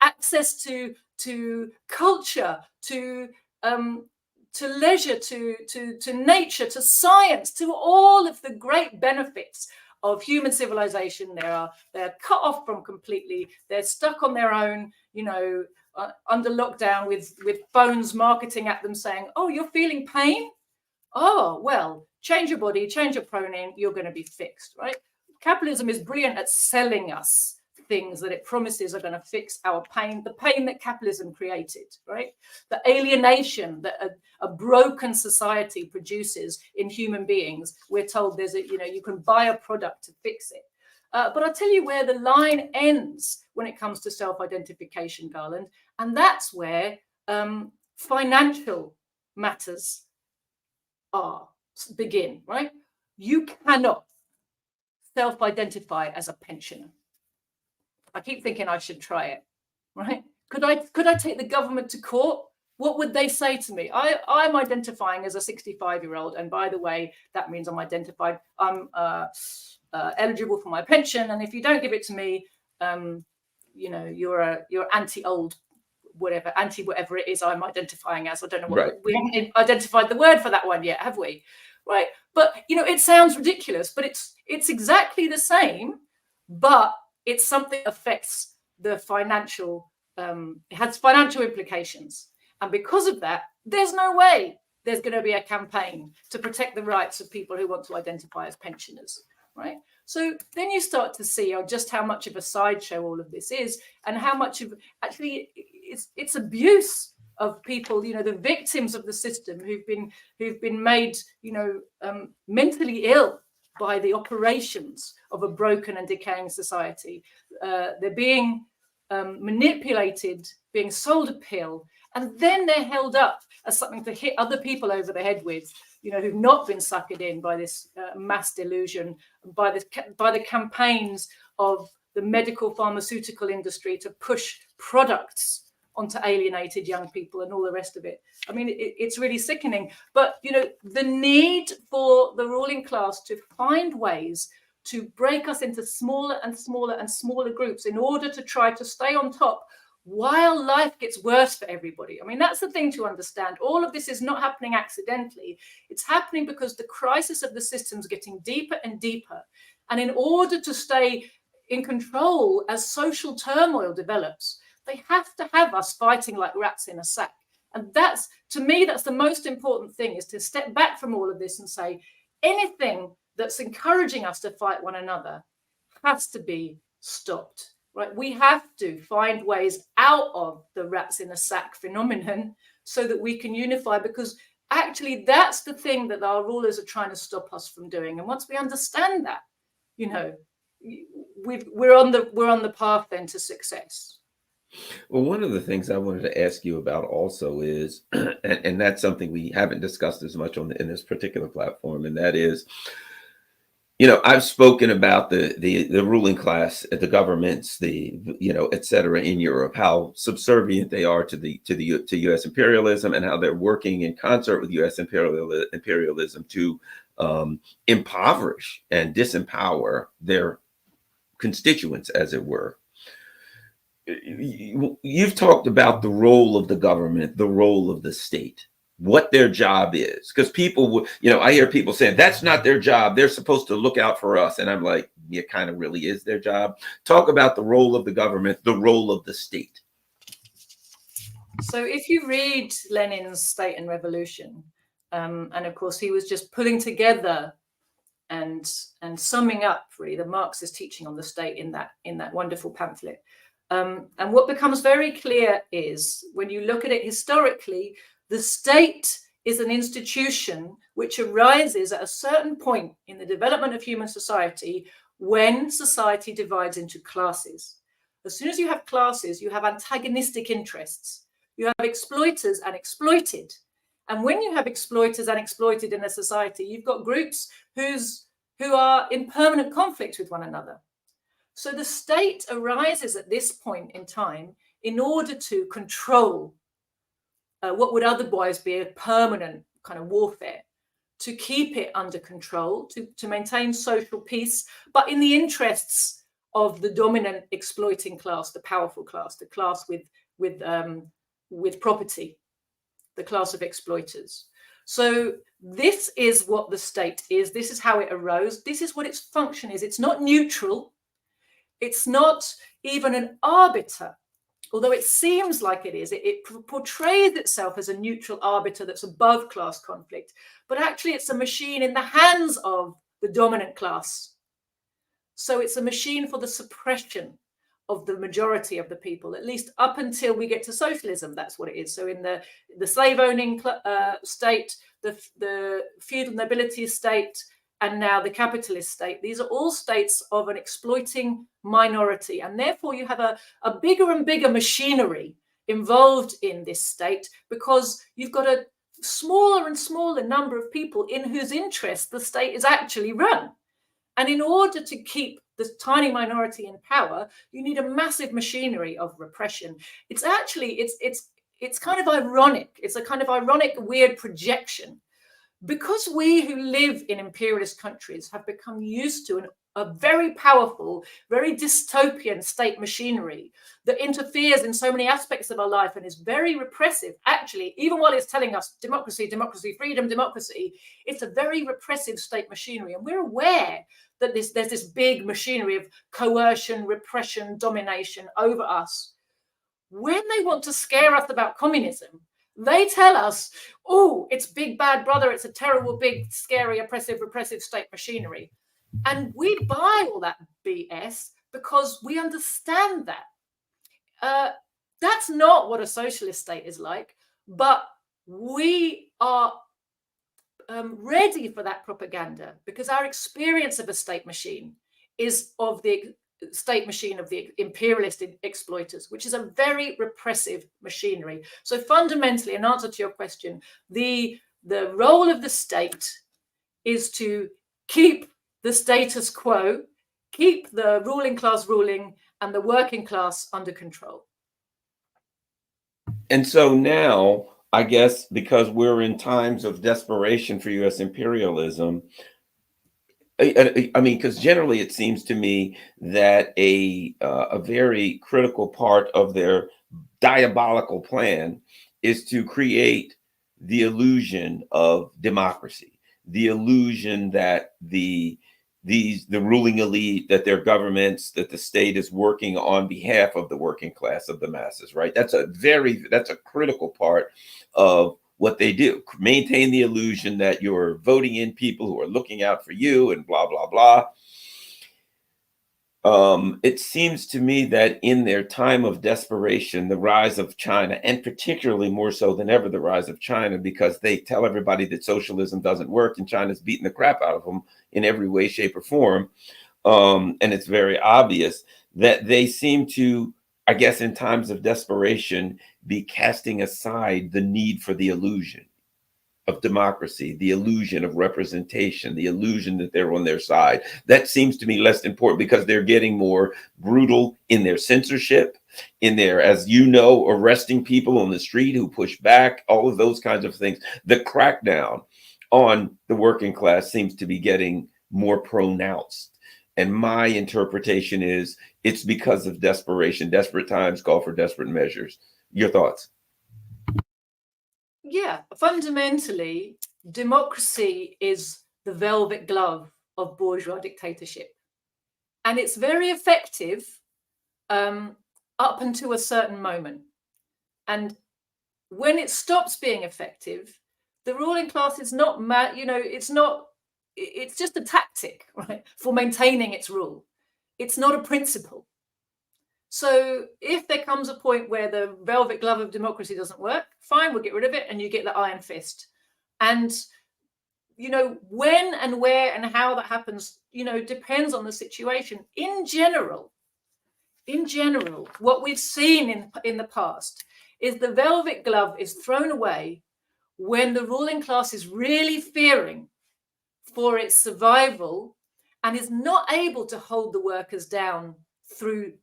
access to culture, to leisure, to nature, to science, to all of the great benefits of human civilization. They're cut off from completely. They're stuck on their own, under lockdown with phones marketing at them saying, oh, you're feeling pain? Oh, well, change your body, change your pronoun, you're going to be fixed, right? Capitalism is brilliant at selling us things that it promises are going to fix our pain, the pain that capitalism created, right? The alienation that a broken society produces in human beings. We're told there's you can buy a product to fix it. But I'll tell you where the line ends when it comes to self-identification, Garland, and that's where financial matters begin, right? You cannot self-identify as a pensioner. I keep thinking I should try it, right? Could I take the government to court? What would they say to me? I'm identifying as a 65-year-old, and by the way, that means I'm eligible for my pension, and if you don't give it to me, you're anti-old, anti whatever it is I'm identifying as. I don't know what. Right. We haven't identified the word for that one yet, have we? Right? But it sounds ridiculous, but it's exactly the same, but it's something that affects the financial. It has financial implications, and because of that, there's no way there's going to be a campaign to protect the rights of people who want to identify as pensioners, right? So then you start to see just how much of a sideshow all of this is, and how much of actually it's abuse of people, the victims of the system who've been made, mentally ill by the operations of a broken and decaying society. They're being manipulated, being sold a pill, and then they're held up as something to hit other people over the head with, who've not been suckered in by this mass delusion, by the campaigns of the medical pharmaceutical industry to push products onto alienated young people and all the rest of it. I mean, it's really sickening. But, the need for the ruling class to find ways to break us into smaller and smaller and smaller groups in order to try to stay on top while life gets worse for everybody. I mean, that's the thing to understand. All of this is not happening accidentally. It's happening because the crisis of the system is getting deeper and deeper. And in order to stay in control as social turmoil develops, they have to have us fighting like rats in a sack. And to me, that's the most important thing, is to step back from all of this and say, anything that's encouraging us to fight one another has to be stopped, right? We have to find ways out of the rats in a sack phenomenon so that we can unify, because actually that's the thing that our rulers are trying to stop us from doing. And once we understand that, you know, we're on the path then to success. Well, one of the things I wanted to ask you about also is, and that's something we haven't discussed as much in this particular platform, and that is, you know, I've spoken about the ruling class, the governments, et cetera, in Europe, how subservient they are to U.S. imperialism, and how they're working in concert with U.S. imperialism to impoverish and disempower their constituents, as it were. You've talked about the role of the government, the role of the state, what their job is, because people, you know, I hear people saying that's not their job. They're supposed to look out for us. And I'm like, it kind of really is their job. Talk about the role of the government, the role of the state. So if you read Lenin's State and Revolution, and of course he was just putting together and summing up really the Marxist teaching on the state in that wonderful pamphlet. And what becomes very clear is, when you look at it historically, the state is an institution which arises at a certain point in the development of human society when society divides into classes. As soon as you have classes, you have antagonistic interests. You have exploiters and exploited. And when you have exploiters and exploited in a society, you've got groups who are in permanent conflict with one another. So the state arises at this point in time in order to control what would otherwise be a permanent kind of warfare, to keep it under control, to maintain social peace, but in the interests of the dominant exploiting class, the powerful class, the class with property, the class of exploiters. So this is what the state is. This is how it arose. This is what its function is. It's not neutral. It's not even an arbiter, although it seems like it is. It portrays itself as a neutral arbiter that's above class conflict, but actually it's a machine in the hands of the dominant class. So it's a machine for the suppression of the majority of the people, at least up until we get to socialism. That's what it is. So in the slave-owning state, the feudal nobility state, and now the capitalist state, these are all states of an exploiting minority. And therefore you have a bigger and bigger machinery involved in this state, because you've got a smaller and smaller number of people in whose interest the state is actually run. And in order to keep this tiny minority in power, you need a massive machinery of repression. It's actually, it's kind of ironic. It's a kind of ironic, weird projection. Because we who live in imperialist countries have become used to a very powerful, very dystopian state machinery that interferes in so many aspects of our life and is very repressive. Actually, even while it's telling us democracy, democracy, freedom, democracy, it's a very repressive state machinery. And we're aware that there's this big machinery of coercion, repression, domination over us. When they want to scare us about communism, they tell us, oh, it's big bad brother. It's a terrible, big, scary, oppressive, repressive state machinery. And we buy all that BS because we understand that. That's not what a socialist state is like, but we are ready for that propaganda because our experience of a state machine is of the state machine of the imperialist exploiters, which is a very repressive machinery. So fundamentally, in answer to your question, the role of the state is to keep the status quo, keep the ruling class ruling and the working class under control. And so now, I guess, because we're in times of desperation for U.S. imperialism, I mean, because generally it seems to me that a very critical part of their diabolical plan is to create the illusion of democracy, the illusion that the ruling elite, that their governments, that the state is working on behalf of the working class, of the masses, right? That's a critical part of what they do. Maintain the illusion that you're voting in people who are looking out for you and blah, blah, blah. It seems to me that in their time of desperation, the rise of China, and particularly more so than ever, the rise of China, because they tell everybody that socialism doesn't work and China's beating the crap out of them in every way, shape, or form. And it's very obvious that they seem to, I guess, in times of desperation, be casting aside the need for the illusion of democracy, the illusion of representation, the illusion that they're on their side. That seems to me less important because they're getting more brutal in their censorship, in their, as you know, arresting people on the street who push back, all of those kinds of things. The crackdown on the working class seems to be getting more pronounced. And my interpretation is it's because of desperation. Desperate times call for desperate measures. Your thoughts? Yeah, fundamentally, democracy is the velvet glove of bourgeois dictatorship. And it's very effective up until a certain moment. And when it stops being effective, the ruling class is not, it's just a tactic, right, for maintaining its rule. It's not a principle. So if there comes a point where the velvet glove of democracy doesn't work, fine, we'll get rid of it and you get the iron fist. And, when and where and how that happens, depends on the situation. In general, what we've seen in the past is the velvet glove is thrown away when the ruling class is really fearing for its survival and is not able to hold the workers down through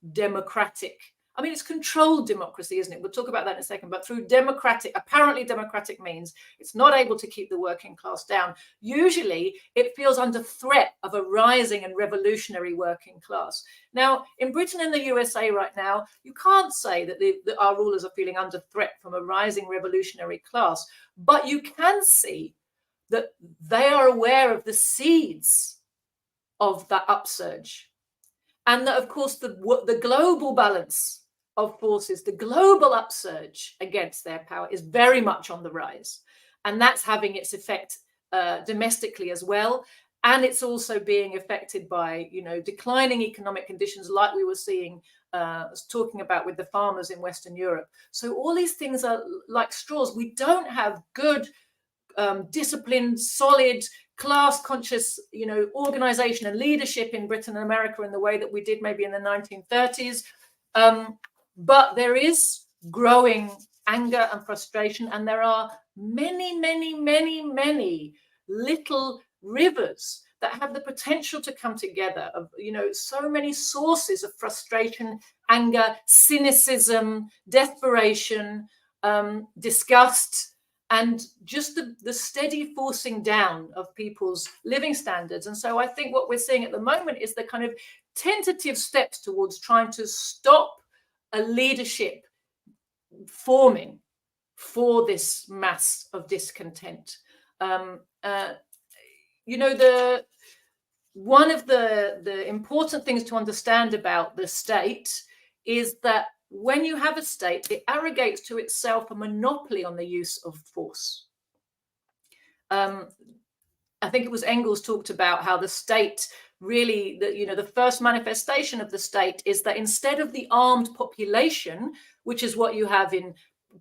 it's controlled democracy, isn't it? We'll talk about that in a second, but through apparently democratic means, it's not able to keep the working class down. Usually it feels under threat of a rising and revolutionary working class. Now, in Britain and the USA right now, you can't say that our rulers are feeling under threat from a rising revolutionary class, but you can see that they are aware of the seeds of that upsurge. And that, of course, the global balance of forces, the global upsurge against their power is very much on the rise. And that's having its effect domestically as well. And it's also being affected by, declining economic conditions like we were seeing, talking about with the farmers in Western Europe. So all these things are like straws. We don't have good, disciplined, solid, class-conscious, organization and leadership in Britain and America in the way that we did maybe in the 1930s. But there is growing anger and frustration, and there are many, many, many, many little rivers that have the potential to come together of, so many sources of frustration, anger, cynicism, desperation, disgust, and just the steady forcing down of people's living standards. And so I think what we're seeing at the moment is the kind of tentative steps towards trying to stop a leadership forming for this mass of discontent. One of the important things to understand about the state is that when you have a state, it arrogates to itself a monopoly on the use of force. I think it was Engels talked about how the state really, the first manifestation of the state is that instead of the armed population, which is what you have in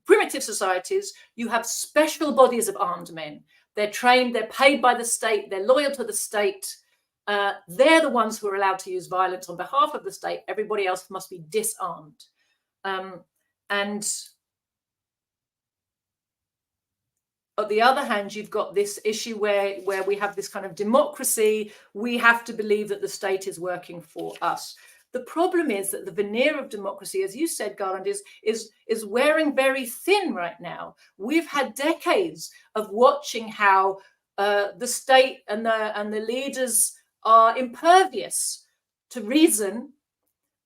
primitive societies, you have special bodies of armed men. They're trained, they're paid by the state, they're loyal to the state. They're the ones who are allowed to use violence on behalf of the state. Everybody else must be disarmed. And on the other hand, you've got this issue where we have this kind of democracy. We have to believe that the state is working for us. The problem is that the veneer of democracy, as you said, Garland, is wearing very thin right now. We've had decades of watching how the state and the leaders are impervious to reason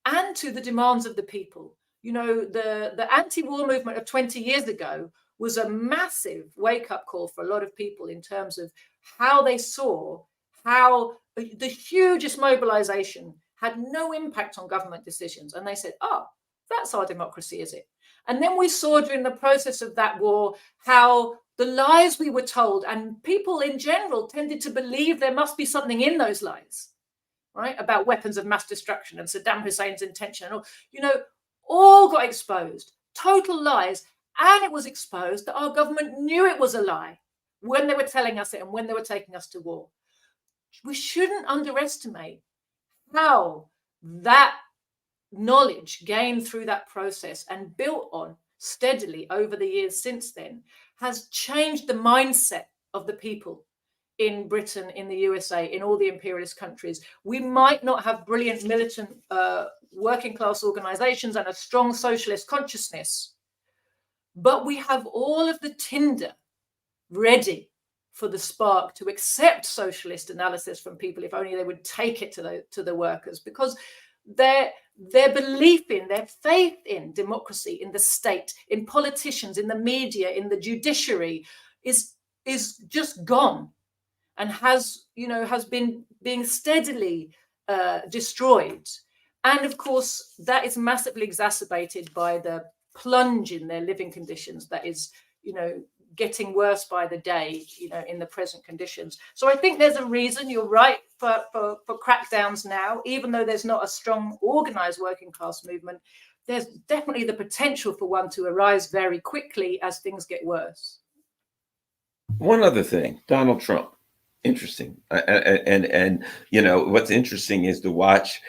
and to the demands of the people. The anti-war movement of 20 years ago was a massive wake-up call for a lot of people in terms of how they saw how the hugest mobilization had no impact on government decisions. And they said, oh, that's our democracy, is it? And then we saw during the process of that war how the lies we were told, and people in general tended to believe there must be something in those lies, right? About weapons of mass destruction and Saddam Hussein's intention, and all, all got exposed, total lies. And it was exposed that our government knew it was a lie when they were telling us it and when they were taking us to war. We shouldn't underestimate how that knowledge gained through that process and built on steadily over the years since then has changed the mindset of the people in Britain, in the USA, in all the imperialist countries. We might not have brilliant militant working class organizations and a strong socialist consciousness, but we have all of the tinder ready for the spark to accept socialist analysis from people, if only they would take it to the workers, because their belief in, their faith in democracy, in the state, in politicians, in the media, in the judiciary is just gone, and has been being steadily destroyed. And of course, that is massively exacerbated by the plunge in their living conditions that is, getting worse by the day, in the present conditions. So I think there's a reason, you're right, for crackdowns now, even though there's not a strong organized working class movement. There's definitely the potential for one to arise very quickly as things get worse. One other thing, Donald Trump, interesting. And what's interesting is to watch.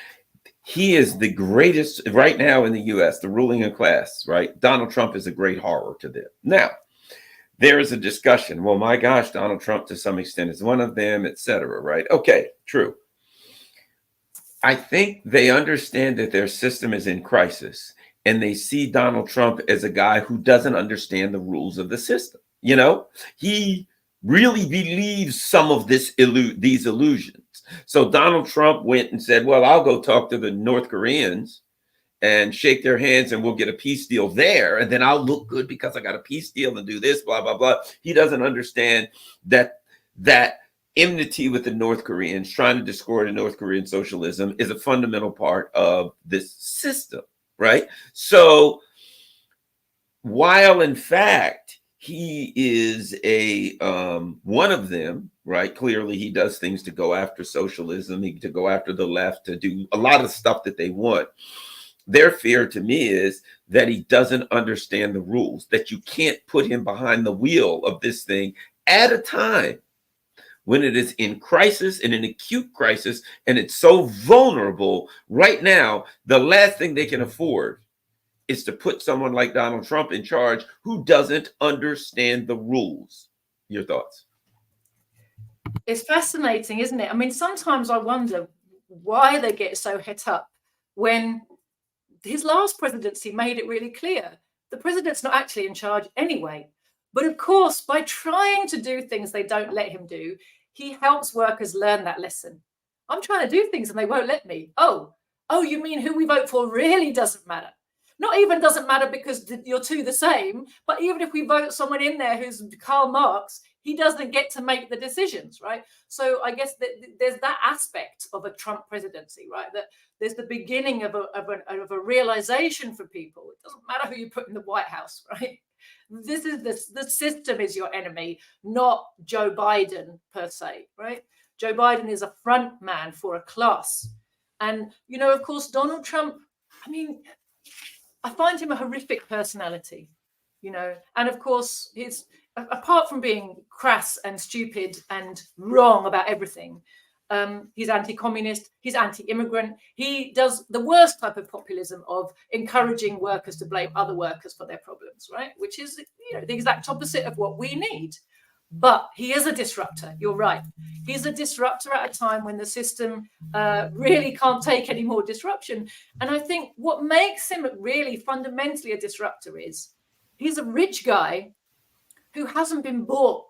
He is the greatest right now in the US, the ruling class, right? Donald Trump is a great horror to them. Now, there is a discussion. Well, my gosh, Donald Trump to some extent is one of them, etc. Right? Okay, true. I think they understand that their system is in crisis, and they see Donald Trump as a guy who doesn't understand the rules of the system. He really believes some of these illusions. So Donald Trump went and said, well, I'll go talk to the North Koreans and shake their hands and we'll get a peace deal there. And then I'll look good because I got a peace deal and do this, blah, blah, blah. He doesn't understand that enmity with the North Koreans, trying to destroy the North Korean socialism, is a fundamental part of this system, right? So while in fact he is one of them, right? Clearly he does things to go after socialism, to go after the left, to do a lot of stuff that they want. Their fear to me is that he doesn't understand the rules, that you can't put him behind the wheel of this thing at a time when it is in crisis, in an acute crisis, and it's so vulnerable right now. The last thing they can afford is to put someone like Donald Trump in charge who doesn't understand the rules. Your thoughts? It's fascinating, isn't it? I mean, sometimes I wonder why they get so het up when his last presidency made it really clear the president's not actually in charge anyway. But of course, by trying to do things they don't let him do, he helps workers learn that lesson. I'm trying to do things and they won't let me. Oh, you mean who we vote for really doesn't matter? Not even doesn't matter because you're two the same, but even if we vote someone in there who's Karl Marx, he doesn't get to make the decisions, right? So I guess that there's that aspect of a Trump presidency, right? That there's the beginning of a realization for people. It doesn't matter who you put in the White House, right? This is the system is your enemy, not Joe Biden per se, right? Joe Biden is a front man for a class. And, of course, Donald Trump, I find him a horrific personality, and of course, he's, apart from being crass and stupid and wrong about everything, he's anti-communist, he's anti-immigrant, he does the worst type of populism of encouraging workers to blame other workers for their problems, right? Which is, the exact opposite of what we need. But he is a disruptor, you're right. He's a disruptor at a time when the system really can't take any more disruption. And I think what makes him really fundamentally a disruptor is he's a rich guy who hasn't been bought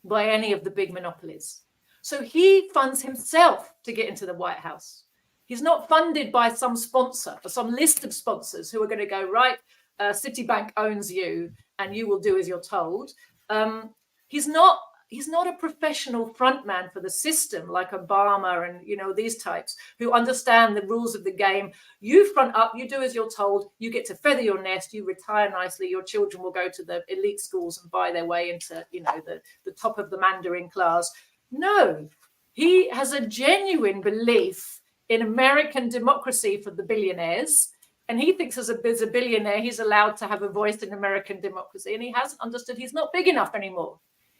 by any of the big monopolies. So he funds himself to get into the White House. He's not funded by some sponsor or some list of sponsors who are going to go, right, Citibank owns you and you will do as you're told. He's not he's not a professional frontman for the system like Obama and, you know, these types who understand the rules of the game. You front up, you do as you're told, you get to feather your nest, you retire nicely, your children will go to the elite schools and buy their way into, you know, the top of the Mandarin class. No, he has a genuine belief in American democracy for the billionaires. And he thinks as a billionaire, he's allowed to have a voice in American democracy. And he hasn't understood he's not big enough anymore.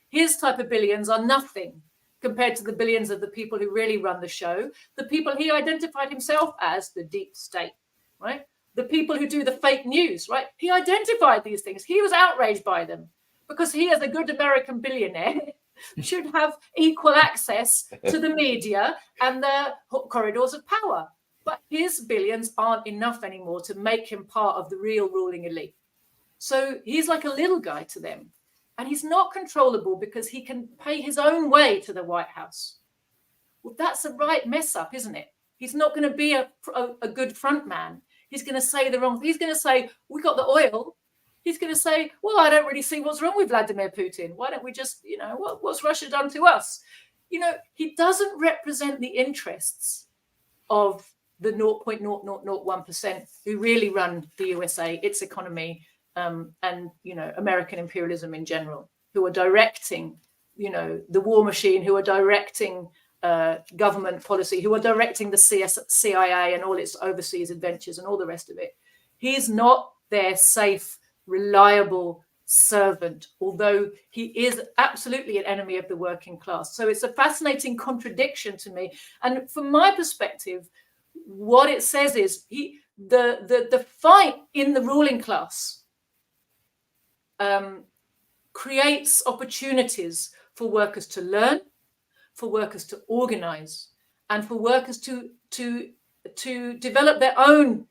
His type of billions are nothing compared to the billions of the people who really run the show, the people he identified himself as the deep state, right? The people who do the fake news, right? He identified these things. He was outraged by them because he, as a good American billionaire, should have equal access to the media and the corridors of power. But his billions aren't enough anymore to make him part of the real ruling elite. So he's like a little guy to them. And he's not controllable because he can pay his own way to the White House. Well, that's a right mess up, isn't it? He's not going to be a good front man. He's going to say the wrong thing. He's going to say, we got the oil. He's going to say, well, I don't really see what's wrong with Vladimir Putin. Why don't we just, you know, what's Russia done to us? You know, he doesn't represent the interests of the 0.0001% who really run the USA, its economy, and, you know, American imperialism in general, who are directing, you know, the war machine, who are directing government policy, who are directing the CIA and all its overseas adventures and all the rest of it. He's not their safe, reliable servant, although he is absolutely an enemy of the working class. So it's a fascinating contradiction to me. And from my perspective, what it says is the fight in the ruling class creates opportunities for workers to learn, for workers to organize, and for workers to develop their own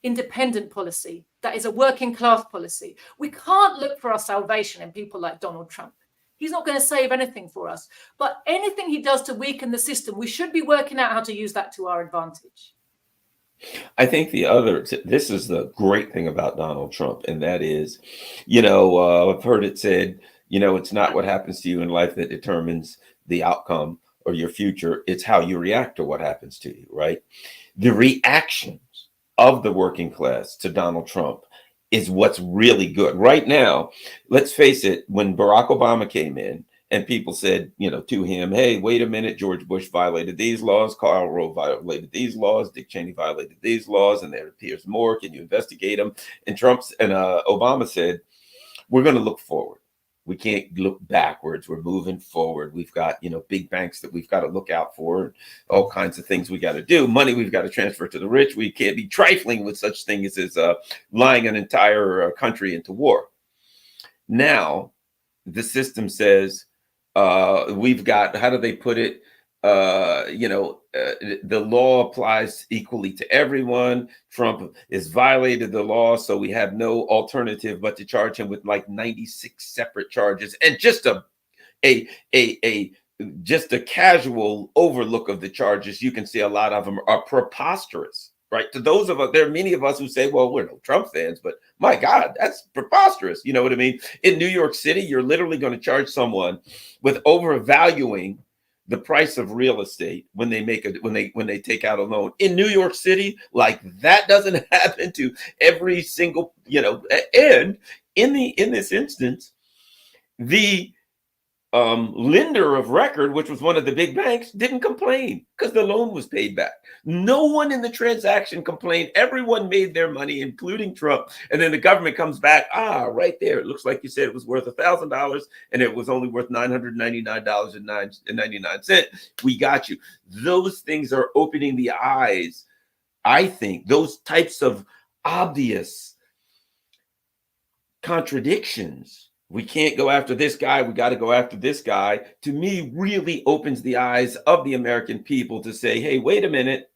independent policy that is a working class policy. We can't look for our salvation in people like Donald Trump. He's not going to save anything for us. But anything he does to weaken the system, we should be working out how to use that to our advantage. I think this is the great thing about Donald Trump, and that is, you know, I've heard it said, you know, it's not what happens to you in life that determines the outcome or your future. It's how you react to what happens to you, right? The reactions of the working class to Donald Trump is what's really good. Right now, let's face it, when Barack Obama came in, and people said, you know, to him, hey, wait a minute, George Bush violated these laws, Karl Rove violated these laws, Dick Cheney violated these laws, and there appears more. Can you investigate them? And Obama said, we're going to look forward. We can't look backwards. We're moving forward. We've got, you know, big banks that we've got to look out for, all kinds of things we got to do. Money we've got to transfer to the rich. We can't be trifling with such things as lying an entire country into war. Now, the system says, we've got, how do they put it? The law applies equally to everyone. Trump has violated the law, so we have no alternative but to charge him with like 96 separate charges. And just just a casual overlook of the charges, you can see a lot of them are preposterous. Right. To those of us, there are many of us who say, well, we're no Trump fans, but my God, that's preposterous. You know what I mean? In New York City, you're literally going to charge someone with overvaluing the price of real estate when they when they take out a loan in New York City. Like, that doesn't happen to every single, you know, and in this instance, the lender of record, which was one of the big banks, didn't complain because the loan was paid back. No one in the transaction complained. Everyone made their money, including Trump. And then the government comes back, right there. It looks like you said it was worth $1,000 and it was only worth $999.99. We got you. Those things are opening the eyes. I think those types of obvious contradictions, we can't go after this guy, we got to go after this guy, to me really opens the eyes of the American people to say, hey, wait a minute.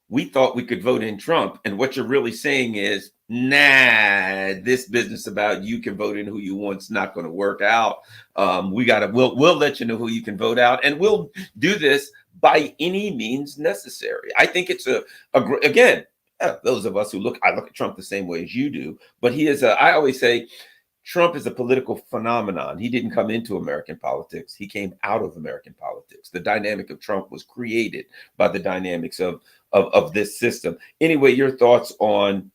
We thought we could vote in Trump. And what you're really saying is, nah, this business about you can vote in who you want's not going to work out. We'll let you know who you can vote out, and we'll do this by any means necessary. I think it's again, those of us who I look at Trump the same way as you do, but he is I always say, Trump is a political phenomenon. He didn't come into American politics. He came out of American politics. The dynamic of Trump was created by the dynamics of this system. Anyway, your thoughts on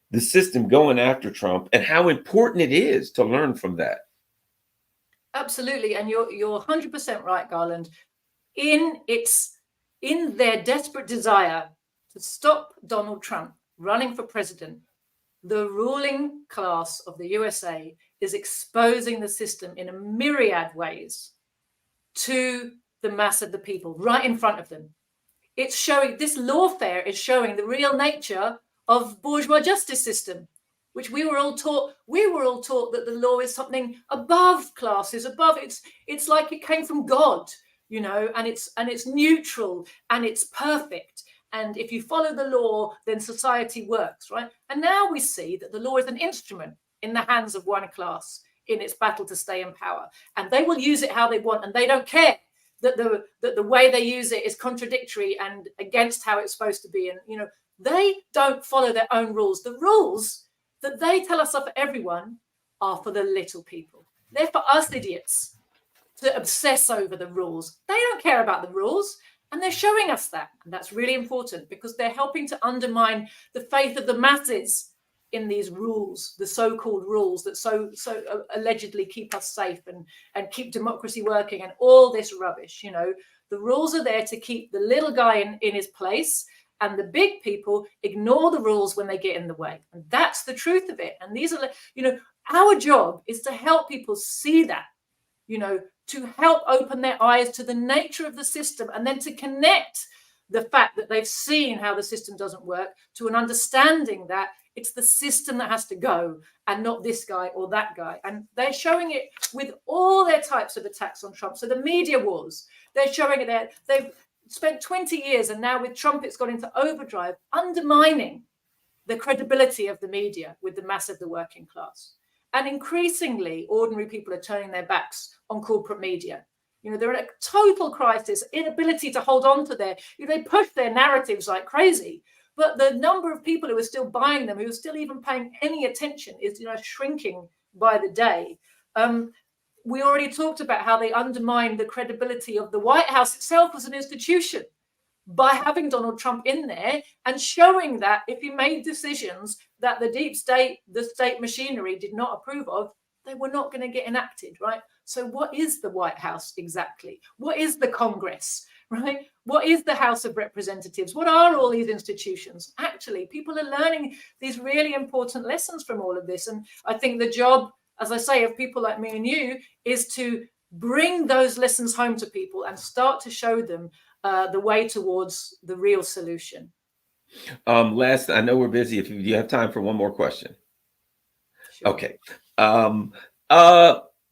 the system going after Trump and how important it is to learn from that? Absolutely, and you're 100% right, Garland. In their desperate desire to stop Donald Trump running for president, the ruling class of the USA is exposing the system in a myriad ways to the mass of the people right in front of them. It's showing, this lawfare is showing the real nature of bourgeois justice system, which we were all taught that the law is something above classes, above. It's like it came from God, you know, and it's neutral and it's perfect. And if you follow the law, then society works, right? And now we see that the law is an instrument in the hands of one class in its battle to stay in power. And they will use it how they want, and they don't care that the way they use it is contradictory and against how it's supposed to be. And, you know, they don't follow their own rules. The rules that they tell us are for everyone are for the little people. They're for us idiots to obsess over the rules. They don't care about the rules. And they're showing us that. And that's really important because they're helping to undermine the faith of the masses in these rules, the so-called rules that so allegedly keep us safe and keep democracy working and all this rubbish. You know, the rules are there to keep the little guy in his place, and the big people ignore the rules when they get in the way. And that's the truth of it. And these are, you know, our job is to help people see that, you know, to help open their eyes to the nature of the system, and then to connect the fact that they've seen how the system doesn't work to an understanding that it's the system that has to go and not this guy or that guy. And they're showing it with all their types of attacks on Trump. So the media wars, they're showing it there. They've spent 20 years, and now with Trump, it's gone into overdrive, undermining the credibility of the media with the mass of the working class. And increasingly, ordinary people are turning their backs on corporate media. You know, they're in a total crisis, inability to hold on to their, you know, they push their narratives like crazy. But the number of people who are still buying them, who are still even paying any attention, is, you know, shrinking by the day. We already talked about how they undermined the credibility of the White House itself as an institution by having Donald Trump in there and showing that if he made decisions that the deep state, the state machinery did not approve of, they were not going to get enacted, right? So what is the White House exactly? What is the Congress, right? What is the House of Representatives? What are all these institutions? Actually, people are learning these really important lessons from all of this. And I think the job, as I say, of people like me and you is to bring those lessons home to people and start to show them the way towards the real solution. Last, I know we're busy. If you have time for one more question. Sure. Okay.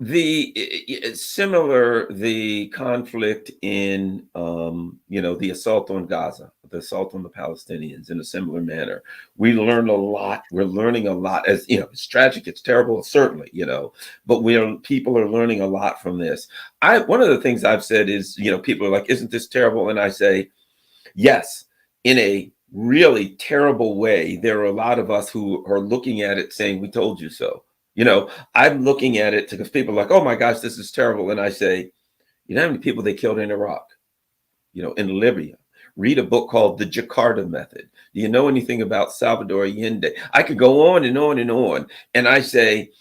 The conflict in, you know, the assault on Gaza, the assault on the Palestinians in a similar manner. We learned a lot. We're learning a lot. As you know, it's tragic, it's terrible, certainly, you know, but people are learning a lot from this. One of the things I've said is, you know, people are like, isn't this terrible? And I say, yes, in a really terrible way. There are a lot of us who are looking at it saying, we told you so. You know, I'm looking at it because people are like, oh my gosh, this is terrible. And I say, you know how many people they killed in Iraq, you know, in Libya? Read a book called The Jakarta Method. Do you know anything about Salvador Allende? I could go on and on and on. And I say,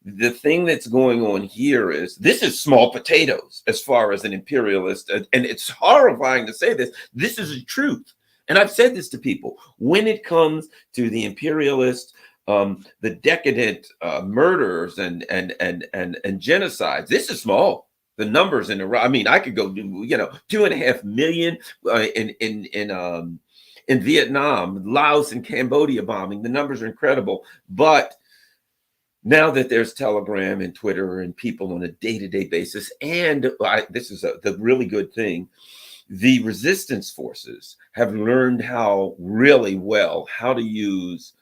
the thing that's going on here is, this is small potatoes as far as an imperialist. And it's horrifying to say this. This is the truth. And I've said this to people. When it comes to the imperialist, the decadent murders and genocides, this is small. The numbers in Iraq, I mean, I could go do, you know, 2.5 million in Vietnam, Laos and Cambodia bombing. The numbers are incredible. But now that there's Telegram and Twitter and people on a day-to-day basis, and this is the really good thing, the resistance forces have learned how to use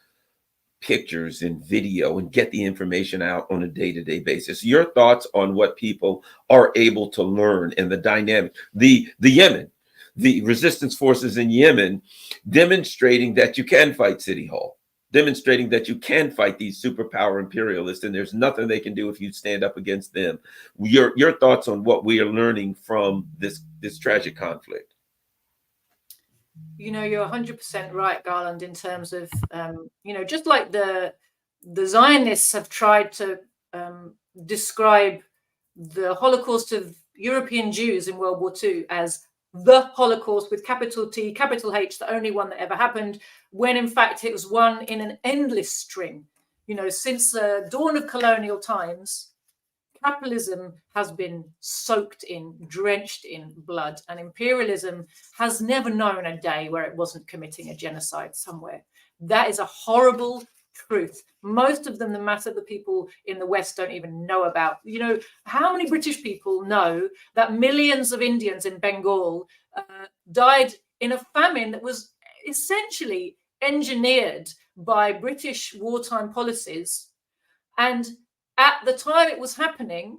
pictures and video and get the information out on a day-to-day basis. Your thoughts on what people are able to learn and the dynamic, the resistance forces in Yemen demonstrating that you can fight City Hall. demonstrating that you can fight these superpower imperialists, and there's nothing they can do if you stand up against them. Your thoughts on what we are learning from this tragic conflict? You know, you're 100% right, Garland, in terms of, you know, just like the Zionists have tried to describe the Holocaust of European Jews in World War II as the Holocaust with capital T, capital H, the only one that ever happened, when in fact it was one in an endless string. You know, since the dawn of colonial times, capitalism has been soaked in, drenched in blood, and imperialism has never known a day where it wasn't committing a genocide somewhere. That is a horrible truth. Most of them, the matter the people in the West don't even know about. You know, how many British people know that millions of Indians in Bengal died in a famine that was essentially engineered by British wartime policies? And at the time it was happening,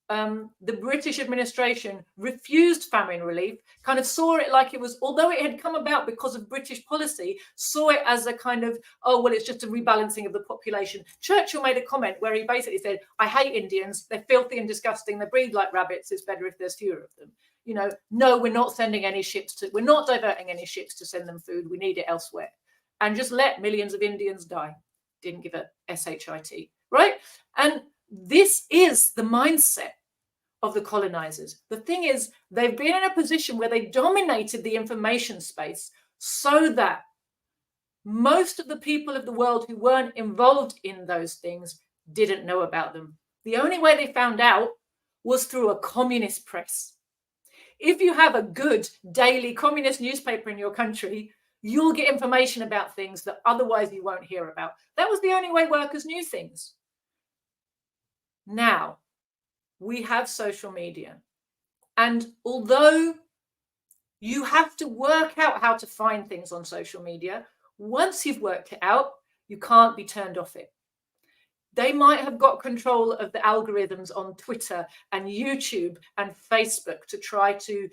the British administration refused famine relief, kind of saw it like it was, although it had come about because of British policy, saw it as a kind of, oh, well, it's just a rebalancing of the population. Churchill made a comment where he basically said, I hate Indians. They're filthy and disgusting. They breed like rabbits. It's better if there's fewer of them. You know, no, we're not sending any ships to, we're not diverting any ships to send them food. We need it elsewhere. And just let millions of Indians die. Didn't give a SHIT, right? And this is the mindset of the colonizers. The thing is, they've been in a position where they dominated the information space so that most of the people of the world who weren't involved in those things didn't know about them. The only way they found out was through a communist press. If you have a good daily communist newspaper in your country, you'll get information about things that otherwise you won't hear about. That was the only way workers knew things. Now, we have social media. And although you have to work out how to find things on social media, once you've worked it out, you can't be turned off it. They might have got control of the algorithms on Twitter and YouTube and Facebook to try to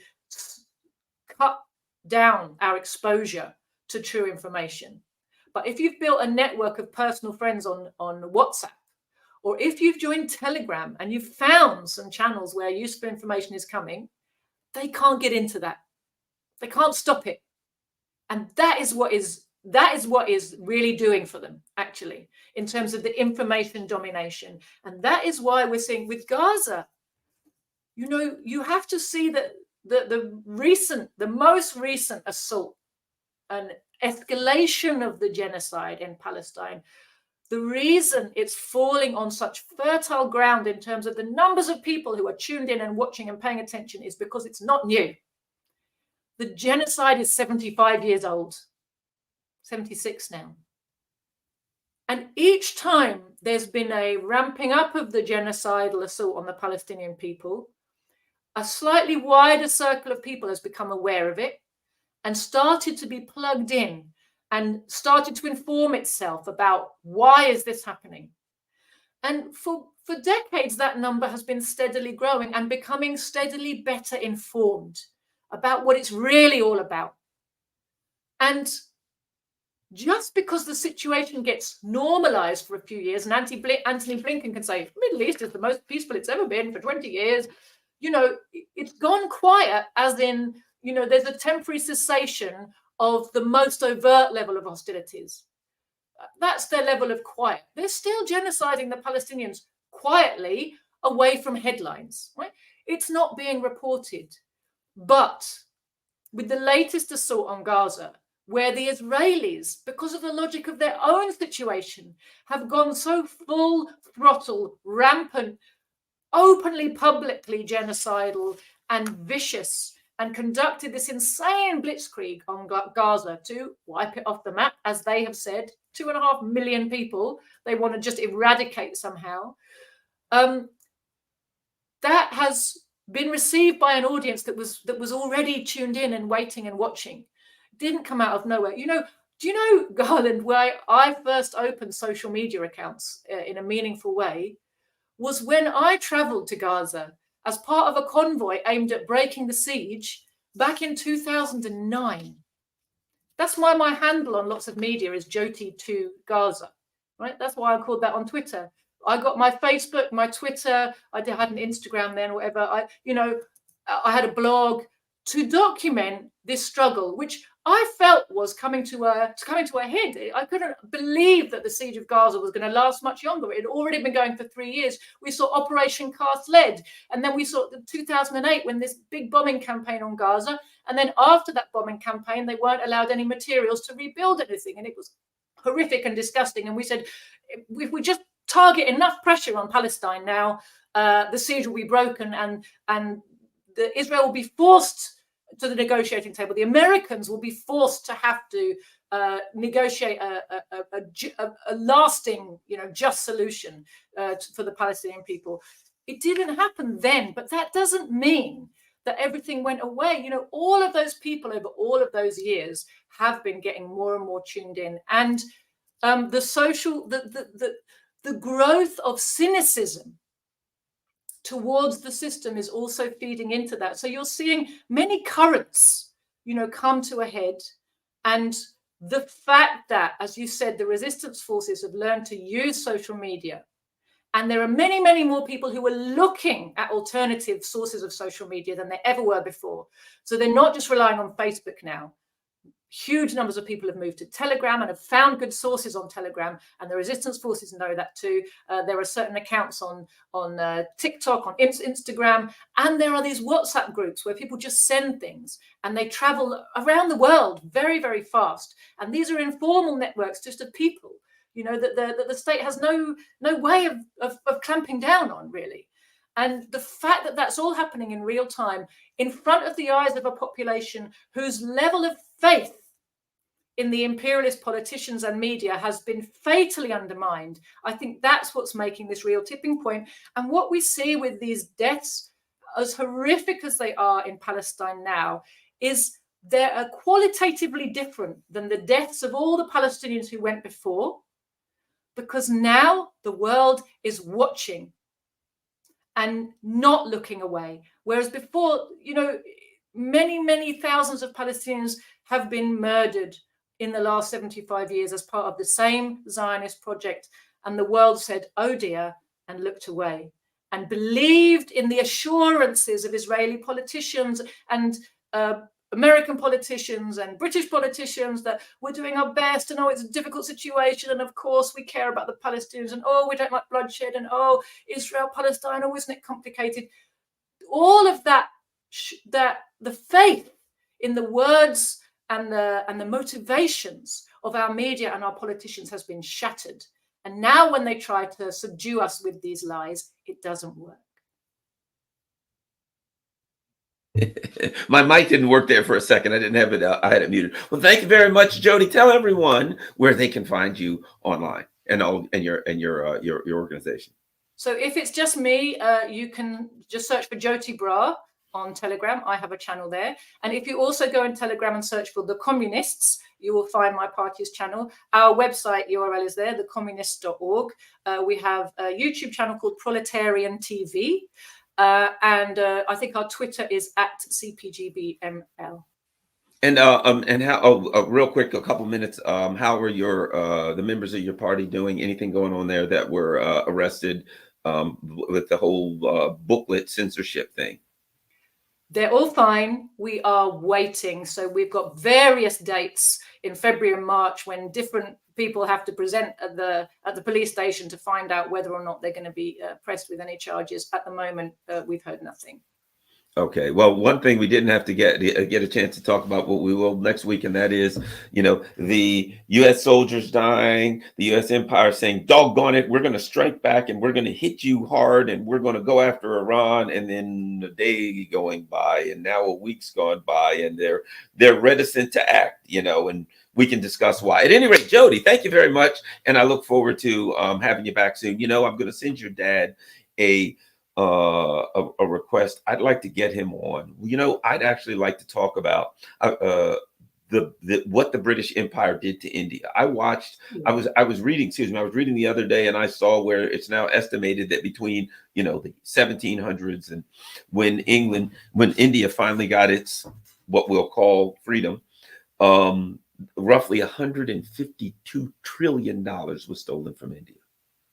cut down our exposure to true information. But if you've built a network of personal friends on WhatsApp, or if you've joined Telegram and you've found some channels where useful information is coming, they can't get into that. They can't stop it. And that is what is really doing for them, actually, in terms of the information domination. And that is why we're seeing with Gaza, you know, you have to see that the most recent assault and escalation of the genocide in Palestine, the reason it's falling on such fertile ground in terms of the numbers of people who are tuned in and watching and paying attention is because it's not new. The genocide is 75 years old, 76 now. And each time there's been a ramping up of the genocidal assault on the Palestinian people, a slightly wider circle of people has become aware of it and started to be plugged in and started to inform itself about why is this happening. And for decades, that number has been steadily growing and becoming steadily better informed about what it's really all about. And just because the situation gets normalized for a few years, and Anthony Blinken can say, Middle East is the most peaceful it's ever been for 20 years, you know, it's gone quiet, as in, you know, there's a temporary cessation of the most overt level of hostilities. That's their level of quiet. They're still genociding the Palestinians quietly away from headlines, right? It's not being reported. But with the latest assault on Gaza, where the Israelis, because of the logic of their own situation, have gone so full throttle, rampant, openly, publicly genocidal and vicious, and conducted this insane blitzkrieg on Gaza to wipe it off the map, as they have said, 2.5 million people they want to just eradicate somehow. That has been received by an audience that was already tuned in and waiting and watching. It didn't come out of nowhere. You know, do you know, Garland, where I first opened social media accounts in a meaningful way was when I traveled to Gaza as part of a convoy aimed at breaking the siege back in 2009. That's why my handle on lots of media is Joti to Gaza, right? That's why I called that on Twitter. I got my Facebook, my Twitter. I had an Instagram then, or whatever. I had a blog to document this struggle, which I felt was coming to a head. I couldn't believe that the siege of Gaza was going to last much longer. It had already been going for 3 years. We saw Operation Cast Lead, and then we saw 2008 when this big bombing campaign on Gaza. And then after that bombing campaign, they weren't allowed any materials to rebuild anything, and it was horrific and disgusting. And we said, if we just target enough pressure on Palestine now, the siege will be broken, and Israel will be forced to the negotiating table. The Americans will be forced to have to negotiate a lasting, just solution for the Palestinian people. It didn't happen then, but that doesn't mean that everything went away. All of those people over all of those years have been getting more and more tuned in, and the growth of cynicism towards the system is also feeding into that. So you're seeing many currents, come to a head. And the fact that, as you said, the resistance forces have learned to use social media, and there are many, many more people who are looking at alternative sources of social media than there ever were before. So they're not just relying on Facebook now. Huge numbers of people have moved to Telegram and have found good sources on Telegram, and the resistance forces know that too. There are certain accounts on TikTok, on Instagram, and there are these WhatsApp groups where people just send things, and they travel around the world very, very fast. And these are informal networks just of people, that the state has no way of clamping down on, really. And the fact that that's all happening in real time in front of the eyes of a population whose level of faith in the imperialist politicians and media has been fatally undermined, I think that's what's making this real tipping point. And what we see with these deaths, as horrific as they are in Palestine now, is they're qualitatively different than the deaths of all the Palestinians who went before, because now the world is watching and not looking away. Whereas before, many, many thousands of Palestinians have been murdered in the last 75 years as part of the same Zionist project. And the world said, oh dear, and looked away, and believed in the assurances of Israeli politicians and American politicians and British politicians that we're doing our best, and it's a difficult situation, and of course we care about the Palestinians, and we don't like bloodshed, and Israel, Palestine, isn't it complicated? All of that the faith in the words and the motivations of our media and our politicians has been shattered. And now when they try to subdue us with these lies, it doesn't work. My mic didn't work there for a second. I didn't have it. I had it muted. Well, thank you very much, Joti. Tell everyone where they can find you online and your organization. So if it's just me, you can just search for Joti Brar on Telegram. I have a channel there. And if you also go on Telegram and search for The Communists, you will find my party's channel. Our website URL is there, thecommunists.org. We have a YouTube channel called Proletarian TV. And I think our Twitter is @CPGB-ML. And how? Real quick, a couple minutes. How are the members of your party doing? Anything going on there that were arrested with the whole booklet censorship thing? They're all fine. We are waiting. So we've got various dates in February and March when different people have to present at the police station to find out whether or not they're going to be pressed with any charges. At the moment, we've heard nothing. Okay. Well, one thing we didn't have to get a chance to talk about, what we will next week, and that is, the U.S. soldiers dying, the U.S. empire saying, doggone it, we're going to strike back and we're going to hit you hard and we're going to go after Iran. And then a day going by, and now a week's gone by, and they're reticent to act, and we can discuss why. At any rate, Joti, thank you very much. And I look forward to having you back soon. I'm going to send your dad a request. I'd like to get him on. I'd actually like to talk about what the British Empire did to India. I was reading the other day, and I saw where it's now estimated that between the 1700s and when India finally got its what we'll call freedom, roughly $152 trillion was stolen from India,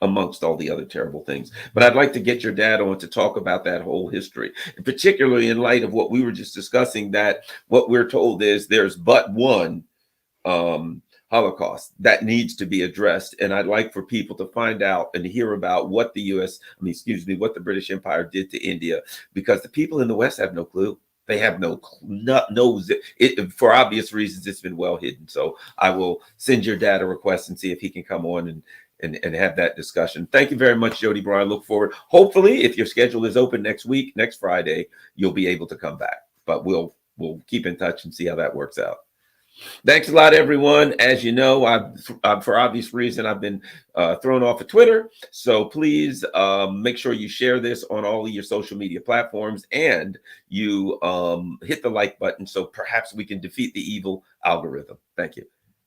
amongst all the other terrible things. But I'd like to get your dad on to talk about that whole history, and particularly in light of what we were just discussing, that what we're told is there's but one Holocaust that needs to be addressed. And I'd like for people to find out and hear about what the what the British Empire did to India, because the people in the West have no clue. They have no it, for obvious reasons. It's been well hidden. So I will send your dad a request and see if he can come on and have that discussion. Thank you very much, Joti Brar. I look forward. Hopefully, if your schedule is open next week, next Friday, you'll be able to come back. But we'll keep in touch and see how that works out. Thanks a lot, everyone. As you know, I've for obvious reason, I've been thrown off of Twitter. So please make sure you share this on all of your social media platforms, and you hit the like button so perhaps we can defeat the evil algorithm. Thank you.